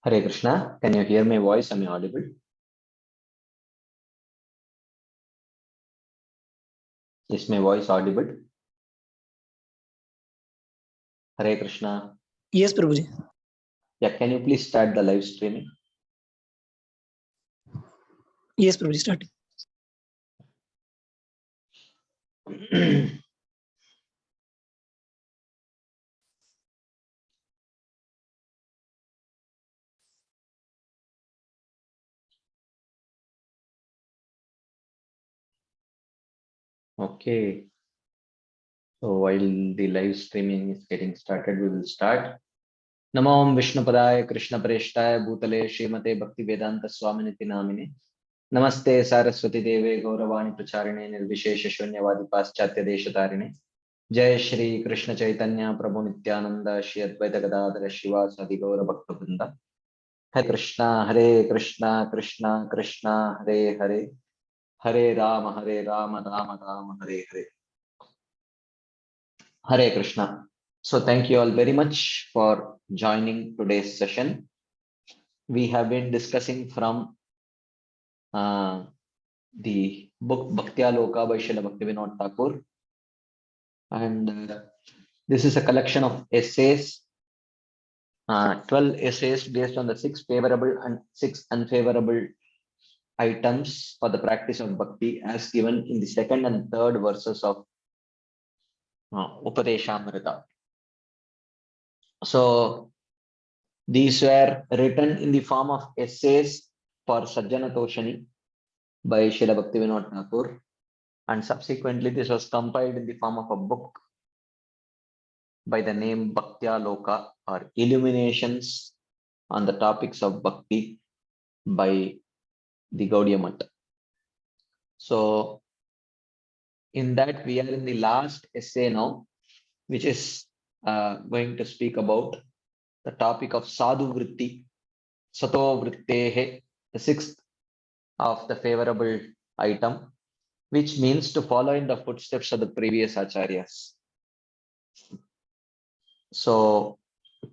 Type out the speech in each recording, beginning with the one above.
Hare Krishna. Can you hear my voice? Am I audible? Is my voice audible? Hare Krishna. Yes, Prabhuji. Yeah, can you please start the live streaming? Yes, Prabhuji, start. Okay. So while the live streaming is getting started, we will start. Namo Vishnupadaya Krishna Preshtaya Bhutale Srimate Bhakti Vedanta Swaminiti Namine. Namaste Saraswati Deve Gauravani Pracharine Nirvishesha Shunyavadi Paschatya Deshatarine. Jai Shri Krishna Chaitanya Prabhu Nityananda Shri Advaita Gadadhara Shiva Sadi Gaura Bhakta Vrinda. Hare Krishna, Krishna Krishna, Hare Hare, Hare Rama, Rama Rama, Hare Hare. Hare Krishna. So thank you all very much for joining today's session. We have been discussing from the book Bhakti Aloka by Srila Bhaktivinoda Thakur. And this is a collection of essays, 12 essays based on the 6 favorable and 6 unfavorable items for the practice of bhakti as given in the second and third verses of Upadeshamrita. So these were written in the form of essays for Sajjana Toshani by Srila Bhaktivinoda Thakur, and subsequently this was compiled in the form of a book by the name Bhakti Aloka, or Illuminations on the Topics of Bhakti by the Gaudiya Math. So in that we are in the last essay now, which is going to speak about the topic of sadhu vritti, sato vrittehe, the sixth of the favorable item, which means to follow in the footsteps of the previous acharyas. So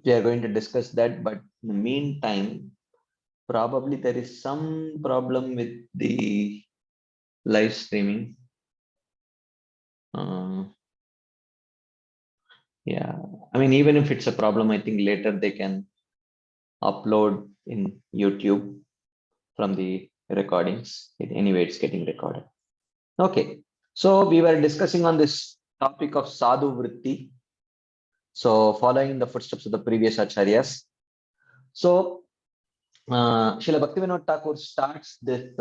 we are going to discuss that, but in the meantime, probably there is some problem with the live streaming. Yeah, I mean, even if it's a problem, I think later they can upload in YouTube from the recordings. Anyway, it's getting recorded. Okay, so we were discussing on this topic of sadhu vritti. So following the footsteps of the previous acharyas. So Srila Bhaktivinoda Thakur starts this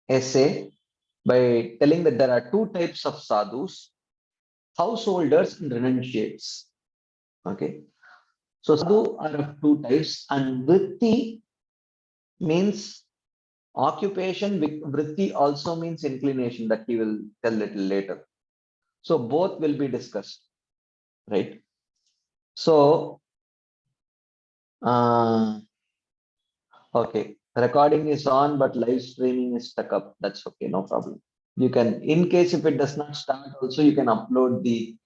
essay by telling that there are 2 types of sadhus: householders and renunciates. Okay, so sadhu are of 2 types, and vritti means occupation. Vritti also means inclination, that he will tell little later. So both will be discussed, right? So okay, recording is on, but live streaming is stuck up. That's okay, no problem. You can, in case if it does not start also, you can upload the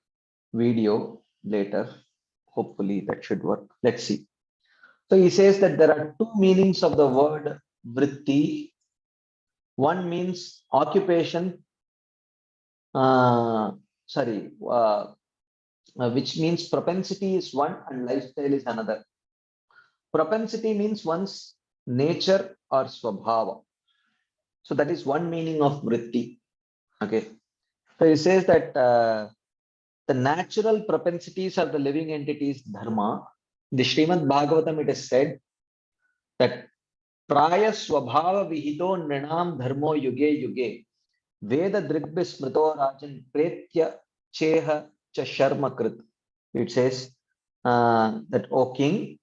video later. Hopefully that should work. Let's see. So he says that there are 2 meanings of the word vritti. One means occupation, which means propensity is one and lifestyle is another. Propensity means one's nature or swabhava. So that is one meaning of vritti. Okay. So he says that the natural propensities of the living entities dharma. In the Srimad Bhagavatam it is said that praya swabhava vihito nrinam dharmo yuge yuge veda drigbhi smrito rajan pretya cheha cha sharma krit. It says that, O king,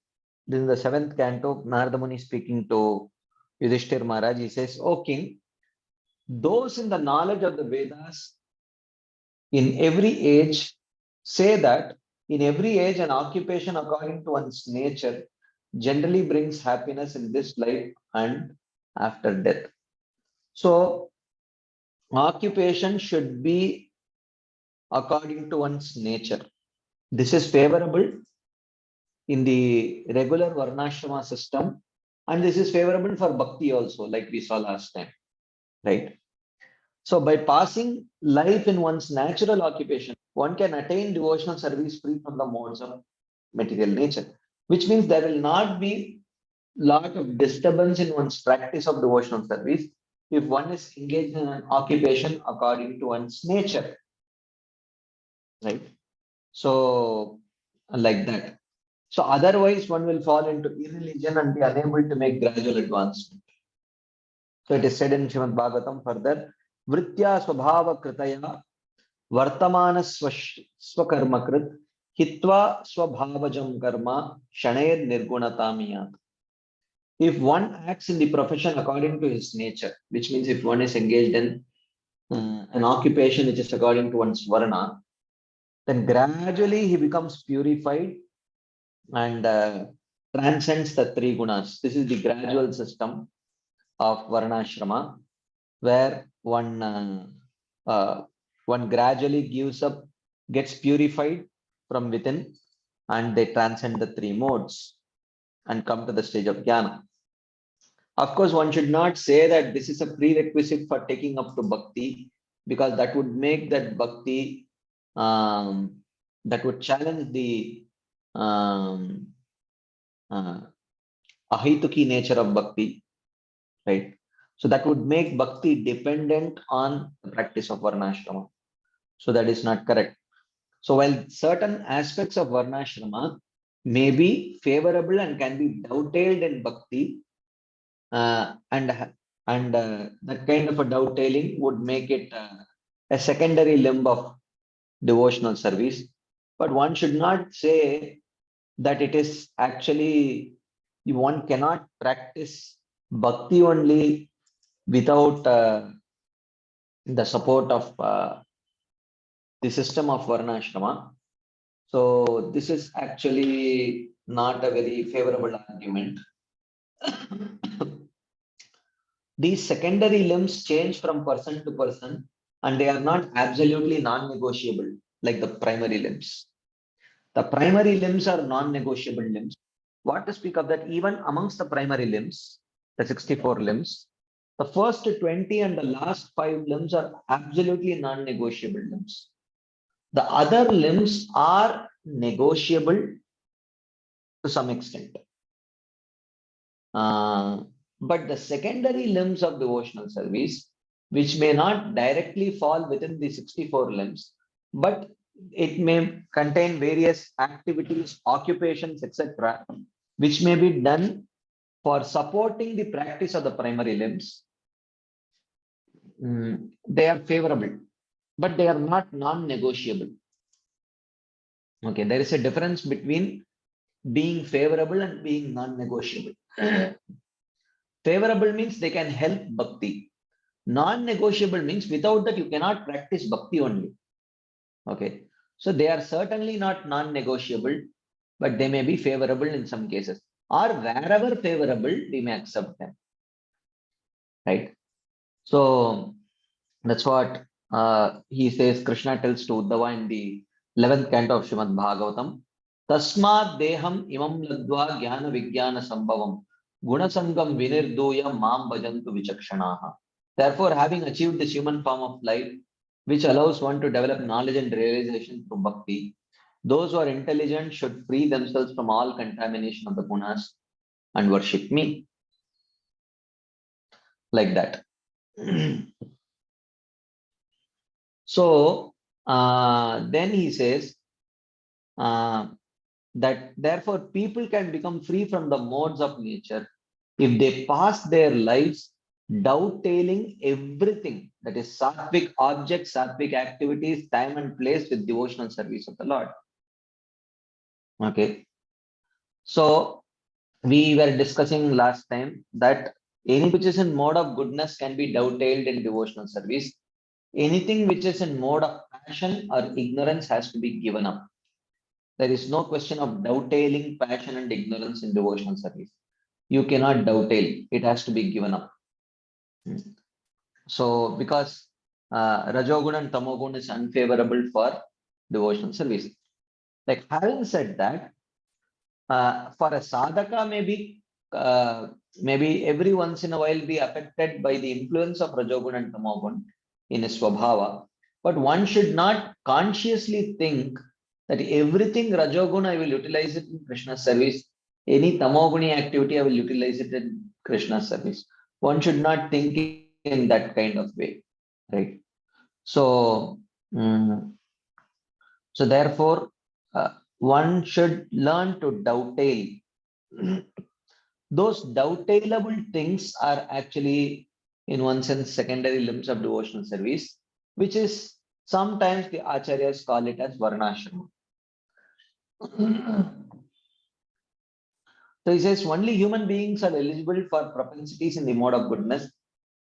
this is the 7th canto, Narada Muni speaking to Yudhishthir Maharaj. He says, O king, those in the knowledge of the Vedas in every age say that in every age an occupation according to one's nature generally brings happiness in this life and after death. So occupation should be according to one's nature. This is favorable in the regular Varnashrama system, and this is favorable for Bhakti also, like we saw last time, right? So by passing life in one's natural occupation, one can attain devotional service free from the modes of material nature, which means there will not be lot of disturbance in one's practice of devotional service if one is engaged in an occupation according to one's nature, right? So like that. So otherwise one will fall into irreligion and be unable to make gradual advancement. So it is said in Srimad Bhagavatam further, Vritya Swabhava Kritaya Vartamana Swakarmakrit Hitva Swabhavajam Karma Shanayad Nirgunatamiyat. If one acts in the profession according to his nature, which means if one is engaged in an occupation which is according to one's varna, then gradually he becomes purified and transcends the three gunas. This is the gradual system of varnashrama, where one gradually gives up, gets purified from within, and they transcend the three modes and come to the stage of jnana. Of course, one should not say that this is a prerequisite for taking up to bhakti, because that would make that bhakti, that would challenge the ahituki nature of bhakti, right? So that would make bhakti dependent on the practice of varnashrama. So that is not correct. So while certain aspects of varnashrama may be favorable and can be dovetailed in bhakti, and that kind of a dovetailing would make it a secondary limb of devotional service. But one should not say that it is actually, one cannot practice bhakti only without the support of the system of varnashrama. So this is actually not a very favorable argument. These secondary limbs change from person to person, and they are not absolutely non-negotiable like the primary limbs. The primary limbs are non-negotiable limbs. What to speak of that, even amongst the primary limbs, the 64 limbs, the first 20 and the last 5 limbs are absolutely non-negotiable limbs. The other limbs are negotiable to some extent. But the secondary limbs of devotional service, which may not directly fall within the 64 limbs, but it may contain various activities, occupations, etc., which may be done for supporting the practice of the primary limbs. They are favorable, but they are not non-negotiable. Okay, there is a difference between being favorable and being non-negotiable. Favorable means they can help bhakti. Non-negotiable means without that you cannot practice bhakti only. Okay, so they are certainly not non-negotiable, but they may be favorable in some cases, or wherever favorable we may accept them, right? So that's what he says. Krishna tells to Uddhava in the 11th canto of Srimad Bhagavatam. Tasmat deham imam ladva jnana vijnana sambhavam gunasangam vinirduya mam bhajantu vichakshanaha. Therefore, having achieved this human form of life, which allows one to develop knowledge and realization through bhakti, those who are intelligent should free themselves from all contamination of the gunas and worship me. Like that. So then he says that therefore people can become free from the modes of nature if they pass their lives dovetailing everything, that is sattvic objects, sattvic activities, time and place, with devotional service of the Lord. Okay. So we were discussing last time that anything which is in mode of goodness can be dovetailed in devotional service. Anything which is in mode of passion or ignorance has to be given up. There is no question of dovetailing passion and ignorance in devotional service. You cannot dovetail, it has to be given up. So because Rajogun and Tamogun is unfavorable for devotional service. Like, having said that, For a sadhaka, maybe every once in a while be affected by the influence of Rajogun and Tamogun in his Swabhava. But one should not consciously think that everything Rajogun I will utilize it in Krishna's service. Any Tamoguni activity I will utilize it in Krishna's service. One should not think in that kind of way, right? So, so therefore, one should learn to dovetail. Those dovetailable things are actually, in one sense, secondary limbs of devotional service, which is sometimes the acharyas call it as varnashrama. So he says only human beings are eligible for propensities in the mode of goodness,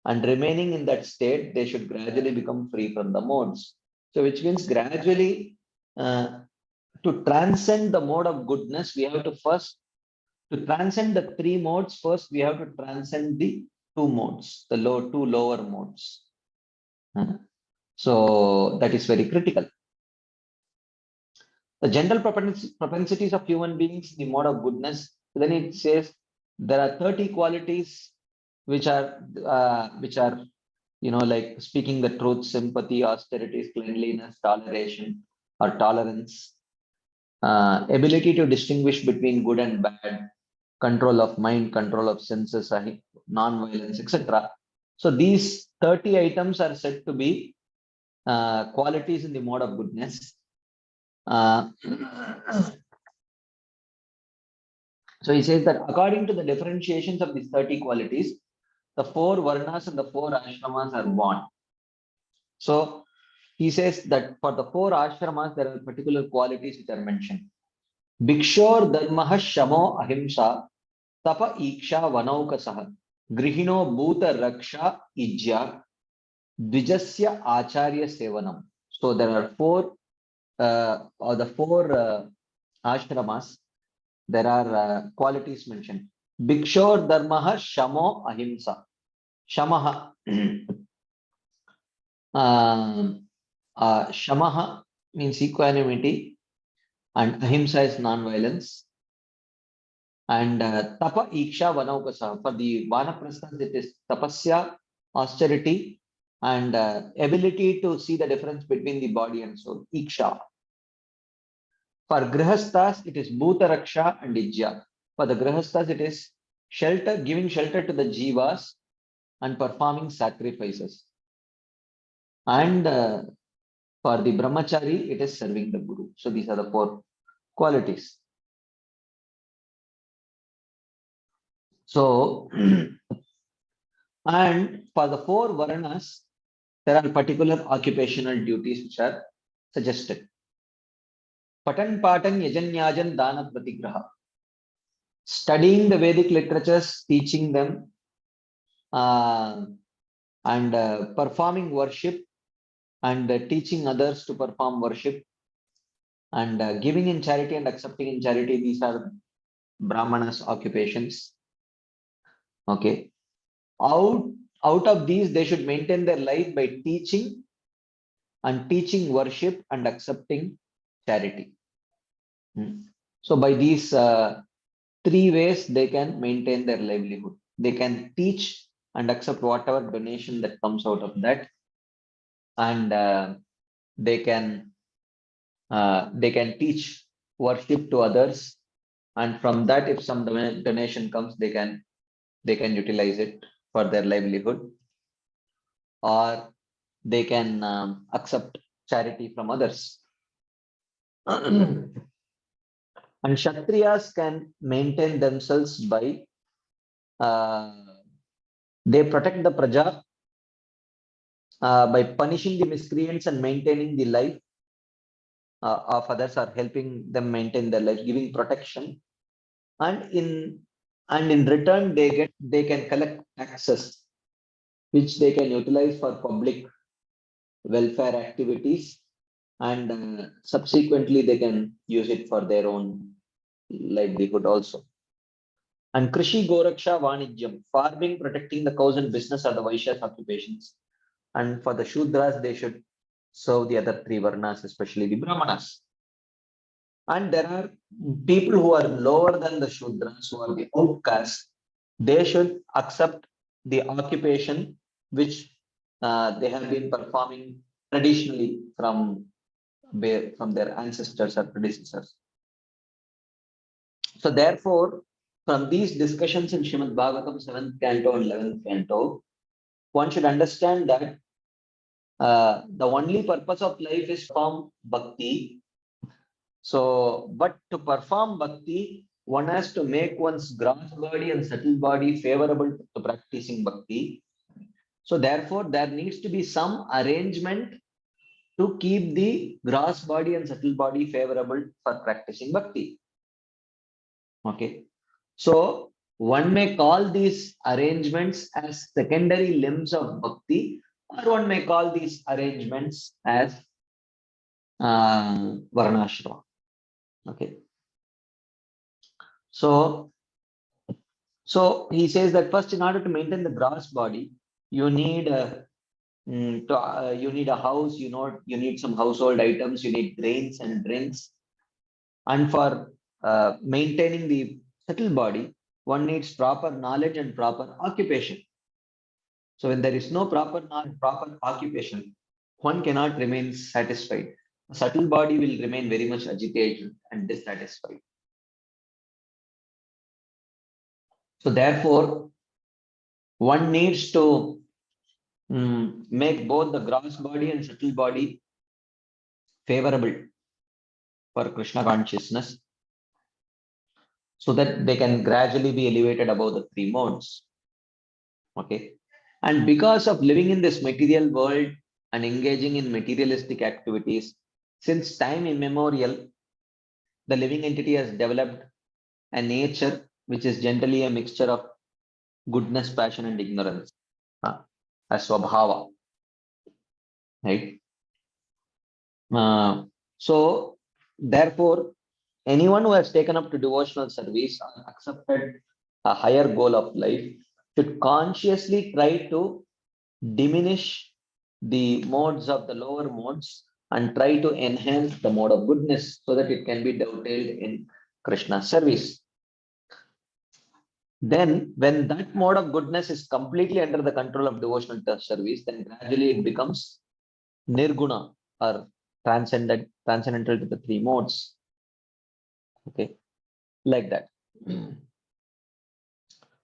and remaining in that state, they should gradually become free from the modes. So which means gradually, to transcend the mode of goodness, we have to first, to transcend the three modes, first we have to transcend the two modes, the two lower modes. So that is very critical. The general propensities of human beings in the mode of goodness, then it says there are 30 qualities which are, like speaking the truth, sympathy, austerities, cleanliness, toleration or tolerance, ability to distinguish between good and bad, control of mind, control of senses, non-violence, etc. So these 30 items are said to be qualities in the mode of goodness. So he says that according to the differentiations of these 30 qualities, the 4 varnas and the 4 ashramas are born. So he says that for the 4 ashramas, there are particular qualities which are mentioned. Bhikshor dharmaha shamo ahimsa tapa iksha vanaukasah grihino bhuta raksha ijya dvijasya acharya sevanam. So there are 4 or the 4 ashramas. There are qualities mentioned. Bhikshor dharmaha shamo ahimsa. Shamaha. Shamaha means equanimity, and ahimsa is non-violence. And tapa iksha vanaukasa. For the vanaprasthas, it is tapasya, austerity, and ability to see the difference between the body and soul. Iksha. For grihasthas, it is bhuta raksha and ijya. For the grihasthas, it is shelter, giving shelter to the jivas and performing sacrifices. And for the brahmachari, it is serving the guru. So these are the 4 qualities. So, and for the 4 varanas, there are particular occupational duties which are suggested. Patan Patan Yajanyajan Dana Pratigraha. Studying the Vedic literatures, teaching them, and performing worship, and teaching others to perform worship, and giving in charity and accepting in charity. These are Brahmanas' occupations. Okay. Out of these, they should maintain their life by teaching worship and accepting charity. So by these 3 ways, they can maintain their livelihood. They can teach and accept whatever donation that comes out of that, and they can teach worship to others, and from that, if some donation comes, they can utilize it for their livelihood, or they can accept charity from others. And Kshatriyas can maintain themselves by they protect the praja by punishing the miscreants and maintaining the life of others, or helping them maintain their life, giving protection, and in return they can collect taxes which they can utilize for public welfare activities, and subsequently they can use it for their own livelihood also. And Krishi Goraksha Vanijyam, farming, protecting the cows and business are the Vaishyas occupations. And for the Shudras, they should serve the other 3 Varnas, especially the Brahmanas. And there are people who are lower than the Shudras, who are the outcasts. They should accept the occupation which they have been performing traditionally from their ancestors or predecessors. So therefore, from these discussions in Srimad Bhagavatam 7th canto and 11th canto, one should understand that the only purpose of life is from bhakti. So, but to perform bhakti, one has to make one's gross body and subtle body favorable to practicing bhakti. So therefore, there needs to be some arrangement to keep the gross body and subtle body favorable for practicing bhakti. Okay. So one may call these arrangements as secondary limbs of bhakti, or one may call these arrangements as varnashrama. Okay. So, he says that first, in order to maintain the gross body, you need you need a house. You need some household items. You need grains and drinks. And for maintaining the subtle body, one needs proper knowledge and proper occupation. So when there is no proper knowledge, proper occupation, one cannot remain satisfied. The subtle body will remain very much agitated and dissatisfied. So therefore, one needs to make both the gross body and subtle body favorable for Krishna consciousness, so that they can gradually be elevated above the three modes. Okay. And because of living in this material world and engaging in materialistic activities, since time immemorial, the living entity has developed a nature which is generally a mixture of goodness, passion, and ignorance, a swabhava, right? So, therefore, anyone who has taken up to devotional service or accepted a higher goal of life should consciously try to diminish the modes of the lower modes and try to enhance the mode of goodness so that it can be dovetailed in Krishna's service. Then, when that mode of goodness is completely under the control of devotional service, then gradually it becomes nirguna, or transcendental to the three modes. Okay, like that.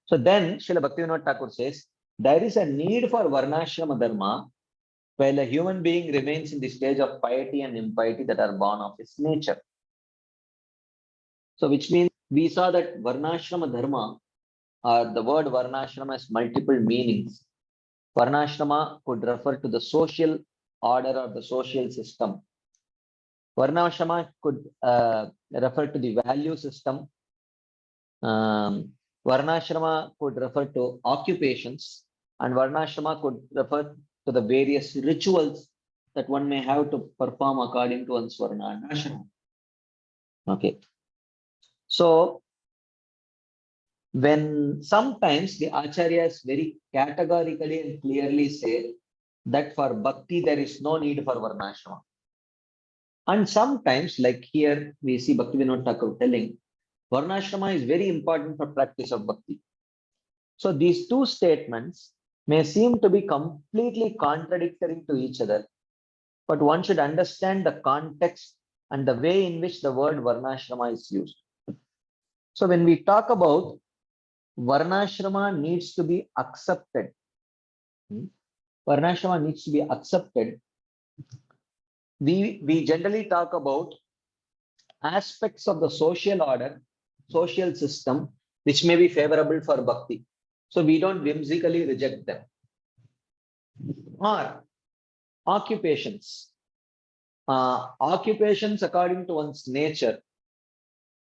So then, Srila Bhaktivinoda Thakur says, there is a need for varnashrama dharma while a human being remains in the stage of piety and impiety that are born of his nature. So, which means we saw that varnashrama dharma, the word varnashrama has multiple meanings. Varnashrama could refer to the social order or the social system. Varnashrama could refer to the value system. Varnashrama could refer to occupations, and Varnashrama could refer to the various rituals that one may have to perform according to one's Varna and Ashrama. Okay. So, when sometimes the Acharyas very categorically and clearly say that for Bhakti there is no need for Varnashrama. And sometimes, like here, we see Bhaktivinoda Thakur telling, Varnashrama is very important for practice of Bhakti. So these two statements may seem to be completely contradictory to each other, but one should understand the context and the way in which the word Varnashrama is used. So when we talk about Varnashrama needs to be accepted, Varnashrama needs to be accepted, we generally talk about aspects of the social order, social system, which may be favorable for Bhakti. So we don't whimsically reject them. Or occupations. Occupations according to one's nature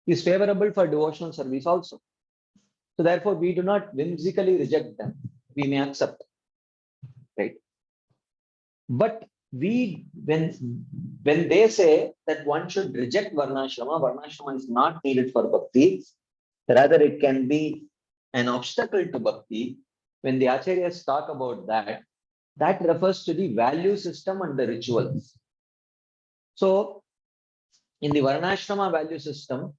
is favorable for devotional service also. So therefore, we do not whimsically reject them. We may accept, right? But when they say that one should reject Varnashrama is not needed for Bhakti. Rather, it can be an obstacle to Bhakti. When the Acharyas talk about that, that refers to the value system and the rituals. So, in the Varnashrama value system,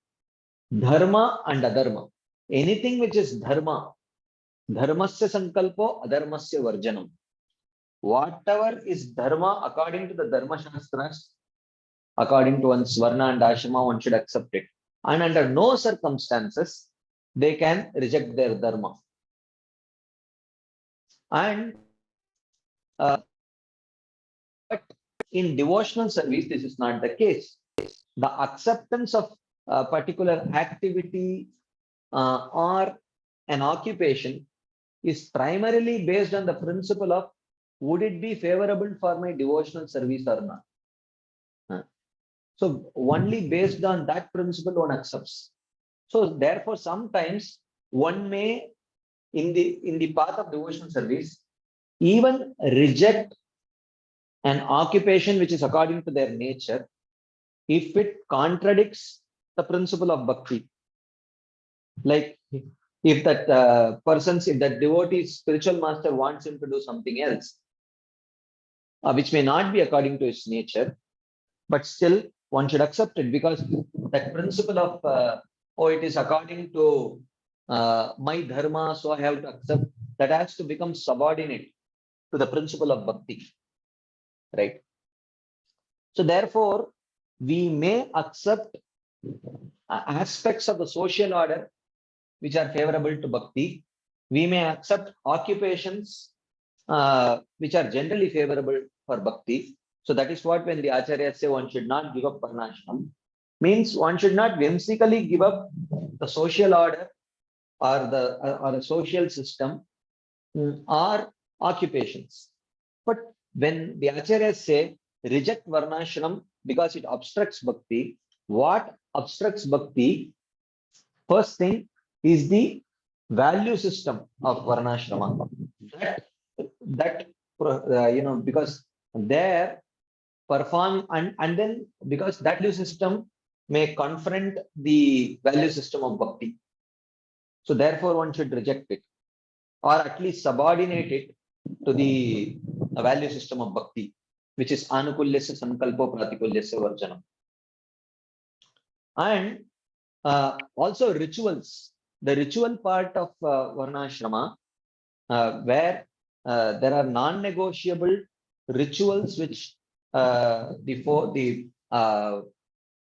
dharma and adharma. Anything which is dharma, dharmasya sankalpo, adharmasya varjanam. Whatever is dharma according to the Dharma Shastras, according to one's varna and ashrama, one should accept it. And under no circumstances, they can reject their dharma. And but in devotional service, this is not the case. The acceptance of a particular activity or an occupation is primarily based on the principle of would it be favorable for my devotional service or not. So only based on that principle one accepts. So therefore, sometimes one may, in the path of devotional service, even reject an occupation which is according to their nature if it contradicts the principle of bhakti. Like if that if that devotee's spiritual master wants him to do something else, which may not be according to his nature, but still one should accept it because that principle of, oh, it is according to my dharma, so I have to accept, that has to become subordinate to the principle of bhakti, right? So therefore, we may accept aspects of the social order which are favorable to bhakti. We may accept occupations which are generally favorable for bhakti. So that is what when the acharyas say one should not give up varnashram, means one should not whimsically give up the social order or the social system or occupations. But when the acharyas say reject varnashram because it obstructs bhakti, what obstructs bhakti? First thing is the value system of varnashrama. That because there perform and then because that value system may confront the value system of bhakti. So therefore one should reject it or at least subordinate it to the value system of bhakti, which is anukulyasya sankalpo pratikulyasya varjanam. And also rituals, the ritual part of varnashrama, where there are non-negotiable rituals which the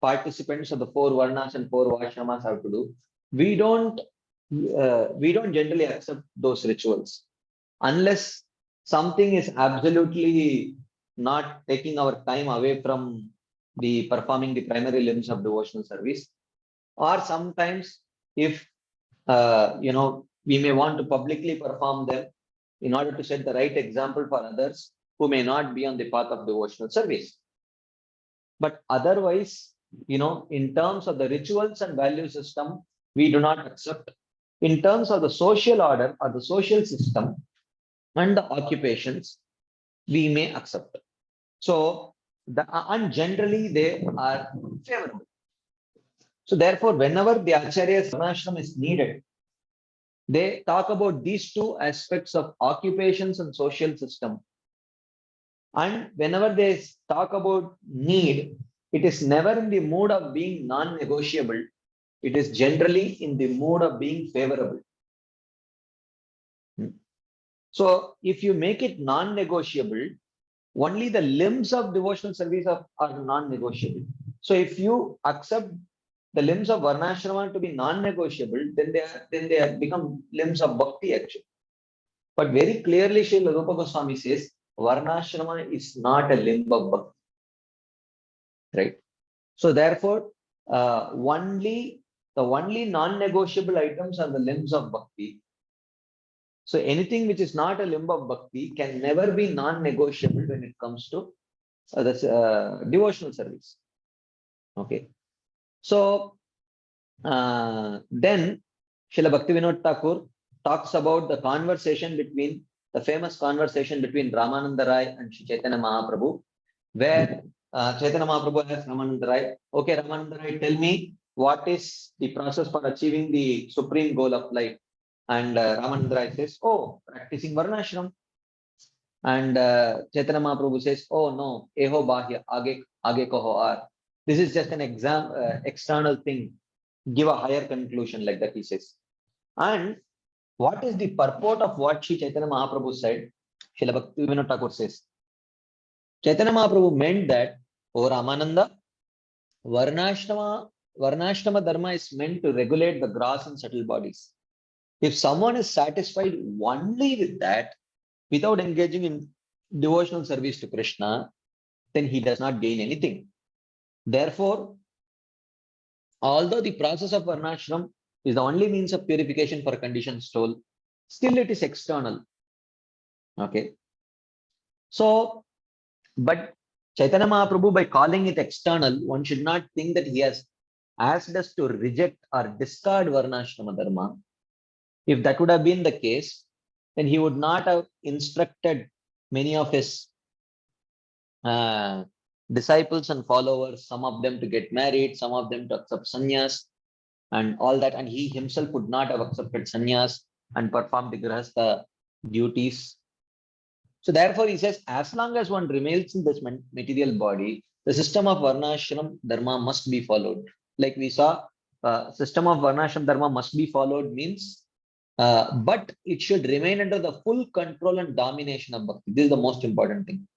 participants of the 4 varnas and 4 ashramas have to do. We don't generally accept those rituals unless something is absolutely not taking our time away from the performing the primary limbs of devotional service, or sometimes if we may want to publicly perform them in order to set the right example for others who may not be on the path of devotional service. But otherwise, in terms of the rituals and value system, we do not accept. In terms of the social order or the social system and the occupations, we may accept. So, and generally they are favorable. So therefore, whenever the Acharya's varnashram is needed, they talk about these 2 aspects of occupations and social system. And whenever they talk about need, it is never in the mood of being non-negotiable. It is generally in the mood of being favorable. So if you make it non-negotiable, only the limbs of devotional service are non-negotiable. So if you accept the limbs of varnashrama to be non-negotiable, then they have become limbs of bhakti actually. But very clearly, Srila Rupa Goswami says, varnashrama is not a limb of bhakti. Right? So therefore, the only non-negotiable items are the limbs of bhakti. So anything which is not a limb of bhakti can never be non-negotiable when it comes to devotional service. Okay. So then Srila Bhaktivinoda Thakur talks about the famous conversation between Ramananda Rai and Shri Chaitanya Mahaprabhu, where Chaitanya Mahaprabhu asked Ramananda Rai, okay, Ramananda Rai, tell me what is the process for achieving the supreme goal of life? And Ramananda Rai says, oh, practicing varnashram. And Chaitanya Mahaprabhu says, oh no, eho bahya, aage kaho aar. This is just an external thing. Give a higher conclusion like that, he says. And what is the purport of what Sri Chaitanya Mahaprabhu said? Srila Bhakti Vinod Thakur says, Chaitanya Mahaprabhu meant that, O Ramananda, Varnashrama dharma is meant to regulate the gross and subtle bodies. If someone is satisfied only with that, without engaging in devotional service to Krishna, then he does not gain anything. Therefore, although the process of Varnashram is the only means of purification for a conditioned soul, still it is external. Okay. So, but Chaitanya Mahaprabhu, by calling it external, one should not think that he has asked us to reject or discard Varnashrama dharma. If that would have been the case, then he would not have instructed many of his disciples and followers, some of them to get married, some of them to accept sannyas and all that. And he himself would not have accepted sannyas and performed the grihastha duties. So therefore, he says, as long as one remains in this material body, the system of Varnashram dharma must be followed. Like we saw, system of Varnashram dharma must be followed means, but it should remain under the full control and domination of Bhakti. This is the most important thing.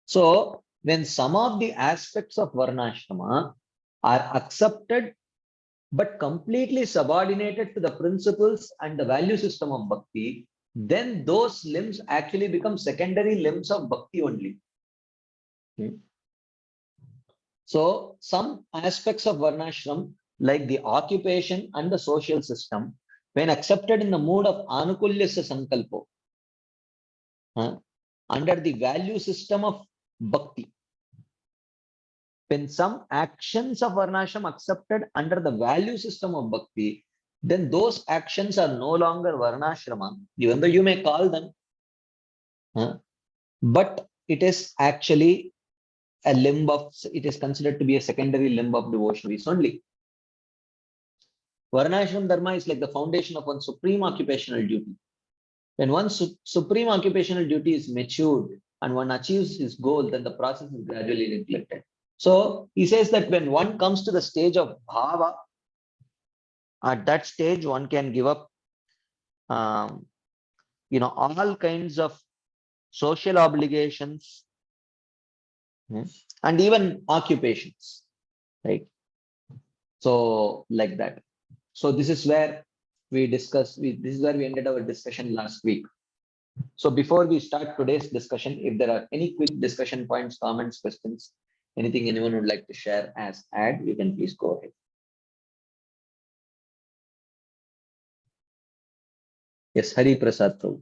So when some of the aspects of Varnashrama are accepted, but completely subordinated to the principles and the value system of Bhakti, then those limbs actually become secondary limbs of Bhakti only. So some aspects of Varnashram, like the occupation and the social system, when accepted in the mood of Anukulyasya Sankalpo, under the value system of Bhakti, when some actions of Varnashram accepted under the value system of Bhakti, then those actions are no longer Varnashrama, even though you may call them, but it is actually a limb of, it is considered to be a secondary limb of devotional only. Varnashram dharma is like the foundation of one supreme occupational duty. When one supreme occupational duty is matured and one achieves his goal, then the process is gradually neglected. So he says that when one comes to the stage of bhava, at that stage one can give up all kinds of social obligations and even occupations, right? So like that. So this is where we discuss, this is where we ended our discussion last week. So before we start today's discussion, if there are any quick discussion points, comments, questions, anything anyone would like to share as add, you can please go ahead. Yes, Hari Prasad Prabhu.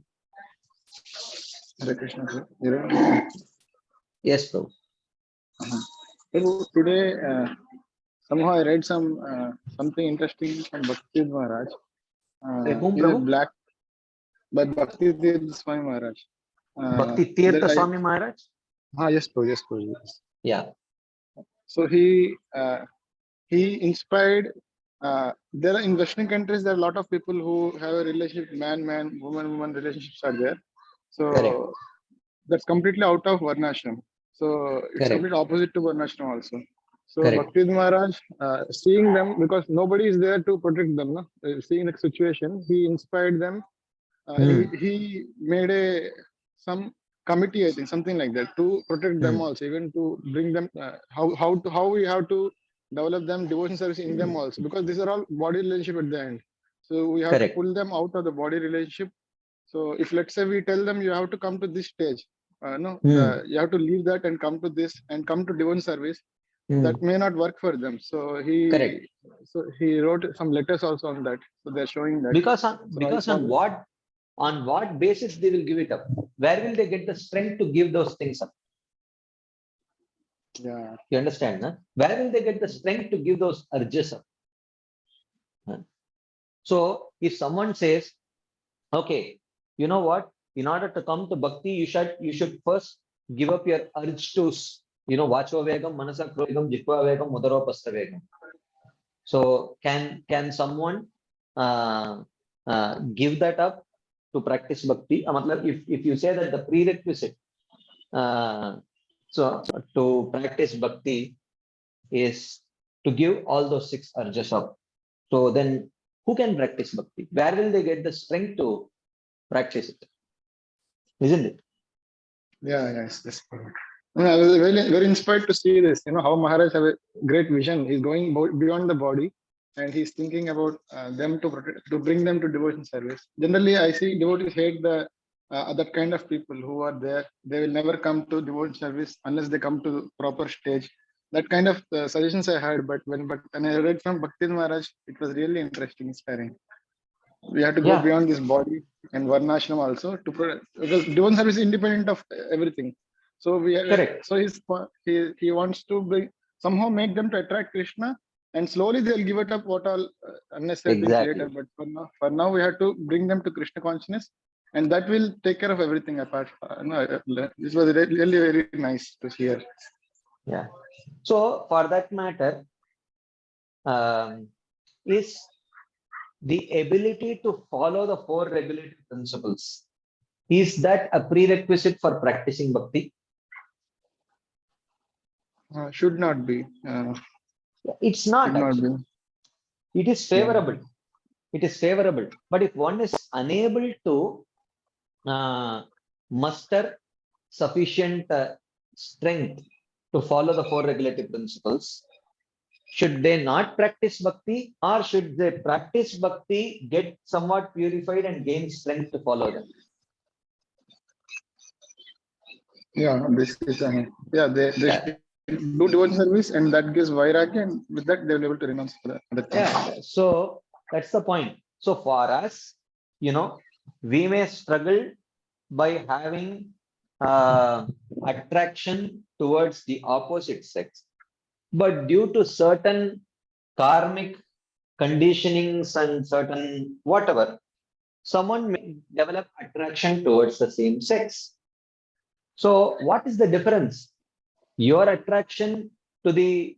Hare Krishna. Yes, Prabhu. Today, somehow I read something interesting from Bhakti Maharaj. Whom, In a Prabhu? black, but Bhakti Swami Maharaj. Bhakti Tirtha Swami Maharaj? Yes, Prabhu, yes, Prabhu. Yes. Yeah. So he inspired. There are in Western countries, there are a lot of people who have a relationship, man, woman relationships are there. So Correct. that's completely out of Varnashram. So it's Correct. completely opposite to Varnashram also. So Correct. Bhakti Maharaj, seeing them, because nobody is there to protect them, no? Seeing the situation, he inspired them. He made some committee, I think, something like that, to protect them also, even to bring them how we have to develop them devotion service in them also, because these are all body relationship at the end. So we have Correct. to pull them out of the body relationship. So if let's say we tell them you have to come to this stage, you have to leave that and come to this and come to devotion service, that may not work for them. So he wrote some letters also on that. So they're showing that. Because on what basis they will give it up? Where will they get the strength to give those things up? Yeah. You understand? Huh? Where will they get the strength to give those urges up? Huh? So if someone says, okay, you know what? In order to come to bhakti, you should first give up your urge to, vacho vegam, manasa vegam, jitva vegam, mudaropasta vegam. So can someone give that up to practice bhakti? If you say that the prerequisite so to practice bhakti is to give all those 6 urges up. So then who can practice bhakti? Where will they get the strength to practice it? Isn't it? Yeah, yes, that's correct. I was very, very inspired to see this. How Maharaj have a great vision. He's going beyond the body, and he's thinking about them to bring them to devotion service. Generally, I see devotees hate that kind of people who are there. They will never come to devotion service unless they come to the proper stage. That kind of suggestions I heard, but when I read from Bhakti Maharaj, it was really interesting, inspiring. We have to go Yeah, beyond this body and varnashram also because devotion service is independent of everything. So correct. he wants to bring somehow make them to attract Krishna, and slowly they'll give it up what all unnecessary things later. Exactly. But for now we have to bring them to Krishna consciousness, and that will take care of everything apart. This was really very nice to hear. Yeah. So for that matter, is the ability to follow the 4 regulative principles. Is that a prerequisite for practicing bhakti? Should not be. It's not Should not be. actually. It is favorable. It is favorable. But if one is unable to muster sufficient strength to follow the 4 regulative principles, should they not practice bhakti, or should they practice bhakti, get somewhat purified and gain strength to follow them? Yeah, this is they should do devotion service, and that gives vairagya, and with that they'll be able to renounce for the other things. Yeah, so that's the point. So for us, we may struggle by having attraction towards the opposite sex, but due to certain karmic conditionings and certain whatever, someone may develop attraction towards the same sex. So what is the difference? Your attraction to the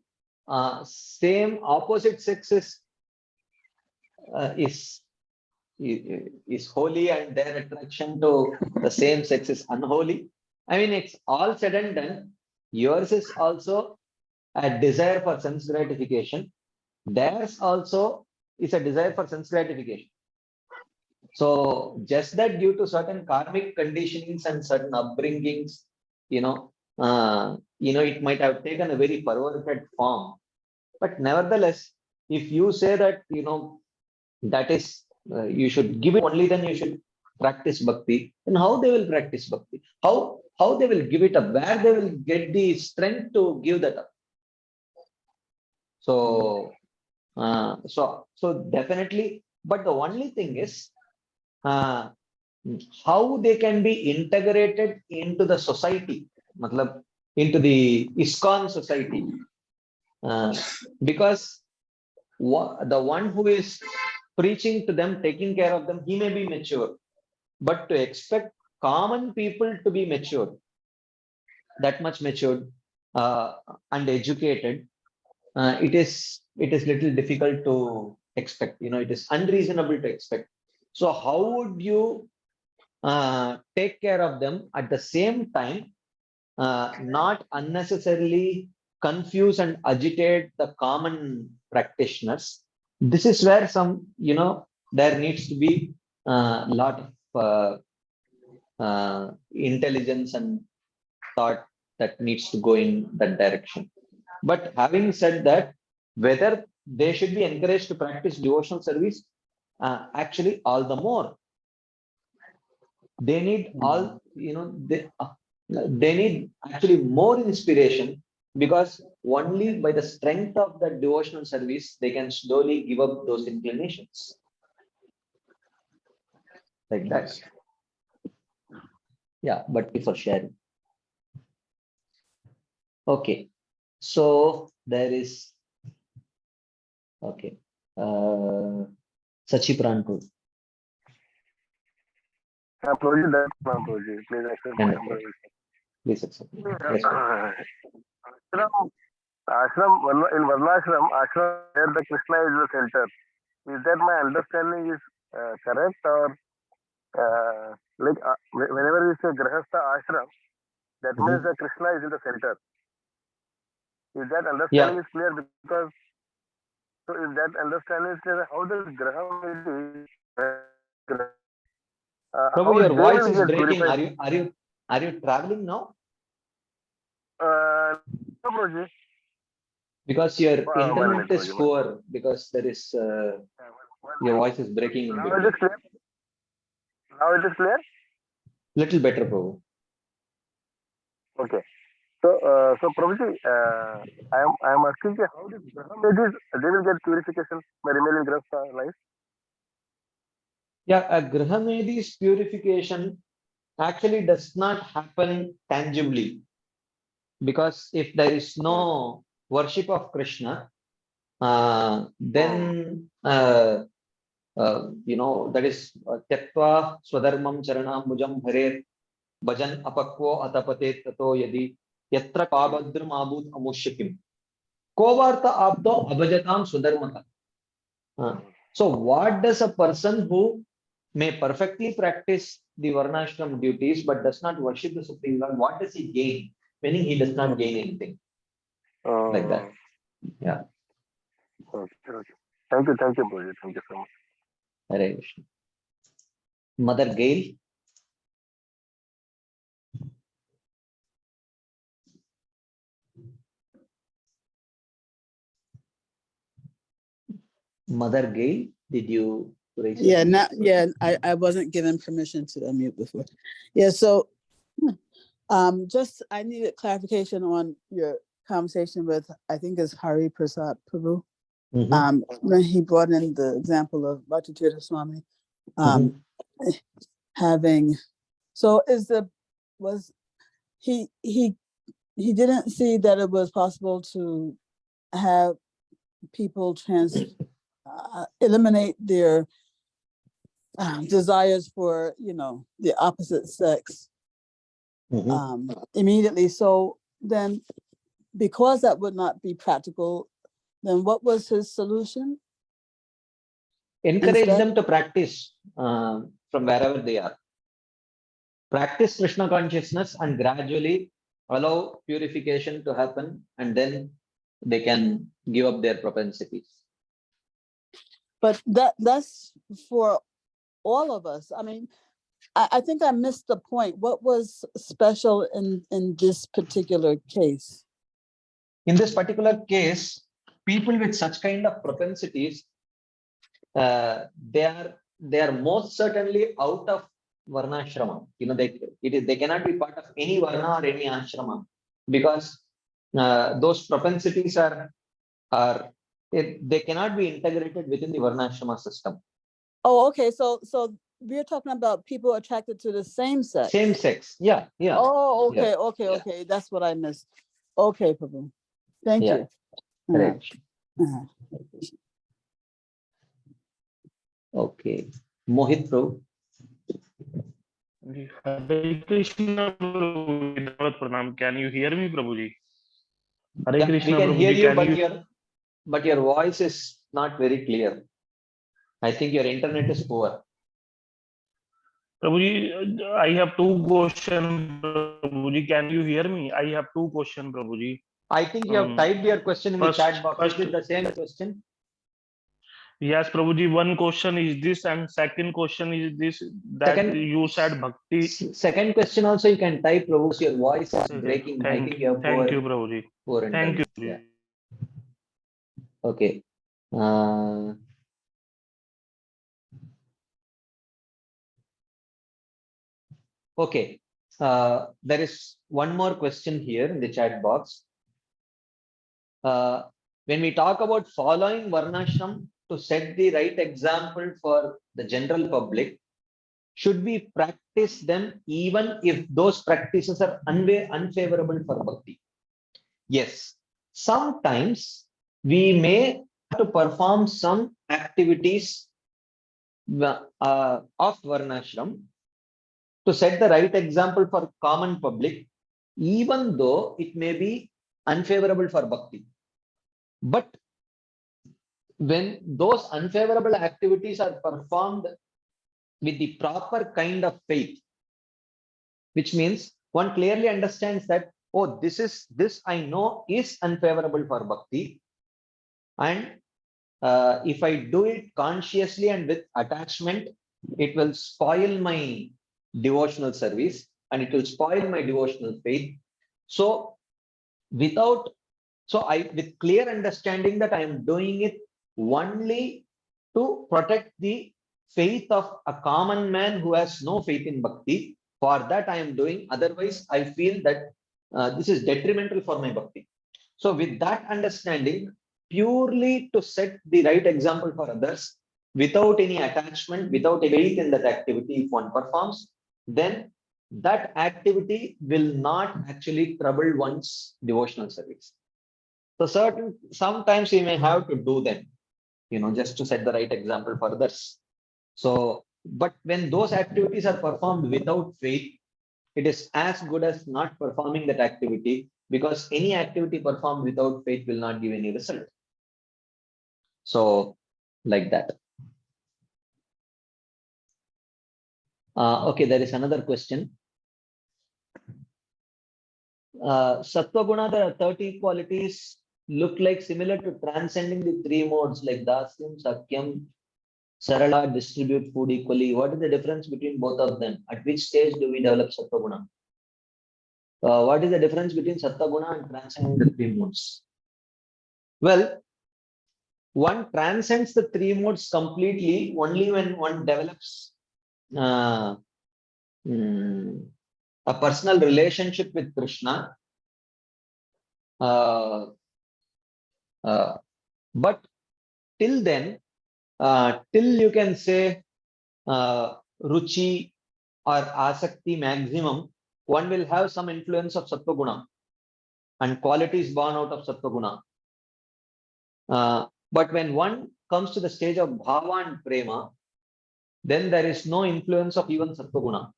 same opposite sex is holy, and their attraction to the same sex is unholy. I mean, it's all said and done. Yours is also a desire for sense gratification. Theirs also is a desire for sense gratification. So just that due to certain karmic conditionings and certain upbringings, it might have taken a very perverted form. But nevertheless, if you say that, that is, you should give it only, then you should practice bhakti. Then how they will practice bhakti? How they will give it up? Where they will get the strength to give that up? So, so definitely. But the only thing is, how they can be integrated into the society, into the ISKCON society, because the one who is preaching to them, taking care of them, he may be mature, but to expect common people to be mature, that much matured and educated, it is little difficult to expect. It is unreasonable to expect. So how would you take care of them at the same time, not unnecessarily confuse and agitate the common practitioners? This is where there needs to be a lot of intelligence and thought that needs to go in that direction. But having said that, whether they should be encouraged to practice devotional service, actually all the more. They need they need actually more inspiration, because only by the strength of the devotional service they can slowly give up those inclinations. Like that. Yeah, but before sharing. Okay. So there is Sachiprantu. Prabhuji, that's not Prabhuji. Please accept my humble Please accept. Yes, ashram, in Varnashram, ashram where the Krishna is the center. Is that my understanding is correct, or whenever we say Grahastha ashram, that means that Krishna is in the center. Is that understanding is clear? Because so if that understanding is clear, how does Graham Prabhu, how your they voice will is get breaking. purified? Are you traveling now? No, Prabhuji. Because your 1 minute, internet is Prabhuji. poor. Because there is your voice is breaking in Now it is between. clear. Now it is clear. Little better, Prabhu. Okay. So Prabhuji, I am asking you how did Graham they will get purification by remaining grahastha life? Yeah, a Grahamedi's purification actually does not happen tangibly, because if there is no worship of Krishna, then that is Tyaktva Swadharmam Charanambujam Harer Bhajan Apakvo Atapate Tato Yadi Yatra Kabadram Abud Amushakim Kovarta Abdo Abhajatam Swadharmata. So what does a person who may perfectly practice the Varnashram duties but does not worship the Supreme Lord, what does he gain? Meaning he does not gain anything. Like that. Yeah. Okay, okay. Thank you, Prabhuji. Thank you so much. Hare Krishna. Mother Gail. Mother Gail, did you raise your hand? I wasn't given permission to unmute before. Yeah, so just I needed clarification on your conversation with, I think it's Hari Prasad Prabhu. When he brought in the example of Bhakti Tirtha Swami having, so was he didn't see that it was possible to have people eliminate their desires for the opposite sex immediately. So then, because that would not be practical, then what was his solution? Encourage Instead? them to practice from wherever they are. Practice Krishna consciousness and gradually allow purification to happen, and then they can give up their propensities. But that's for all of us. I mean, I think I missed the point. What was special in this particular case? In this particular case, people with such kind of propensities, they are most certainly out of varnashrama. They cannot be part of any varna or any ashrama, because those propensities they cannot be integrated within the varnashrama system. Oh, okay. So we're talking about people attracted to the same sex. Same sex. Yeah. Oh, okay, Yeah. okay. That's what I missed. Okay, Prabhu. Thank you. Right. Okay. Mohit Prabhu. Hare Krishna, Prabhuji. Pranam. Can you hear me, Prabhuji? Hare Krishna, we can hear Prabhuji. you, but your voice is not very clear. I think your internet is poor. Prabhuji, I have two questions, Prabhuji. Can you hear me? I have two questions, Prabhuji. I think you have typed your question in the chat box. Is it the same question? Yes, Prabhuji. One question is this, and second question is this, that you said Bhakti. Second question also you can type, Prabhu. Your voice is breaking. Thank you, Prabhuji. Thank you. Yeah. Okay. Okay. There is one more question here in the chat box. When we talk about following Varnashram to set the right example for the general public, should we practice them even if those practices are unfavorable for Bhakti? Yes. Sometimes we may have to perform some activities of Varnashram to set the right example for common public, even though it may be unfavorable for Bhakti. But when those unfavorable activities are performed with the proper kind of faith, which means one clearly understands that oh, this I know is unfavorable for bhakti, and if I do it consciously and with attachment, it will spoil my devotional service and it will spoil my devotional faith. So without, so I, with clear understanding that I am doing it only to protect the faith of a common man who has no faith in bhakti. For that I am doing. Otherwise, I feel that this is detrimental for my bhakti. So with that understanding, purely to set the right example for others, without any attachment, without a faith in that activity, if one performs, then that activity will not actually trouble one's devotional service. So sometimes we may have to do them, just to set the right example for others. So, but when those activities are performed without faith, it is as good as not performing that activity, because any activity performed without faith will not give any result. So, like that. Okay, there is another question. Sattva Guna, the 30 qualities look like similar to transcending the three modes like Dasyam, Sakyam, Sarala, distribute food equally. What is the difference between both of them? At which stage do we develop Sattva Guna? What is the difference between Sattva Guna and transcending the three modes? Well, one transcends the three modes completely only when one develops a personal relationship with Krishna. But till then, till you can say Ruchi or Asakti maximum, one will have some influence of Sattva Guna and qualities born out of Sattva Guna. But when one comes to the stage of Bhava and Prema, then there is no influence of even Sattva Guna.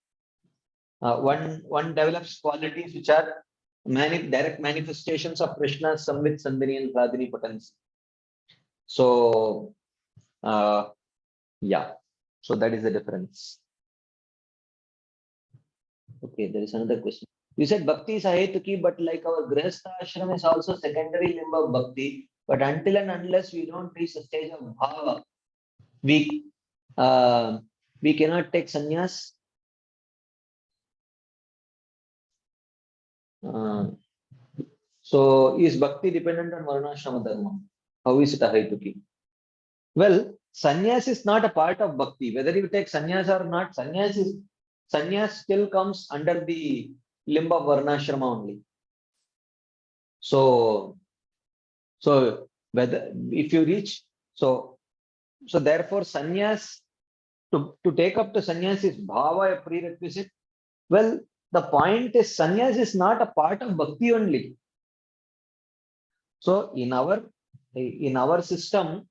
One develops qualities which are direct manifestations of Krishna's Samvit, Sandhini and Hladini potency. So, yeah, so that is the difference. Okay, there is another question. You said Bhakti is ahetuki, but like our Grihastha ashram is also secondary limb of Bhakti. But until and unless we don't reach the stage of Bhava, we cannot take sannyas. So is Bhakti dependent on Varnashrama Dharma? How is it ahetuki? Well, sannyas is not a part of Bhakti. Whether you take sannyas or not, sannyas still comes under the limb of Varnashrama only. So whether if you reach, so therefore sannyas, to take up the sannyas is bhava a prerequisite. Well, the point is sannyas is not a part of bhakti only. So in our system,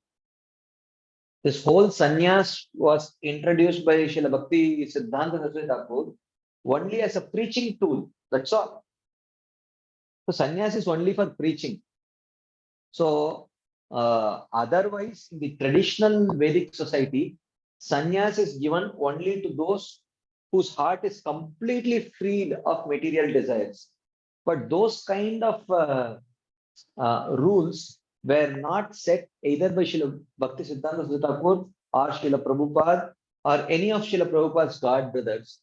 this whole sannyas was introduced by Srila Bhakti Siddhanta Saraswati Thakur only as a preaching tool. That's all. So sannyas is only for preaching. So otherwise, in the traditional Vedic society, sannyas is given only to those whose heart is completely freed of material desires. But those kind of rules were not set either by Srila Bhakti Siddhanta Saraswati Thakur or Srila Prabhupada or any of Srila Prabhupada's god brothers,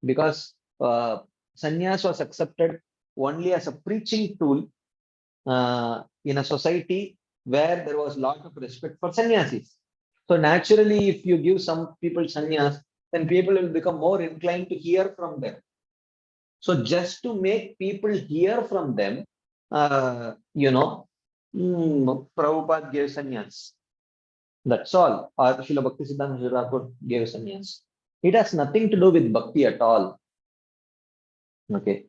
because sannyas was accepted only as a preaching tool in a society where there was a lot of respect for sannyasis. So naturally, if you give some people sannyas, then people will become more inclined to hear from them. So just to make people hear from them, Prabhupada gave sannyas. That's all. Or Srila Bhakti Siddhanta Saraswati Thakur gave sannyas. It has nothing to do with bhakti at all. Okay.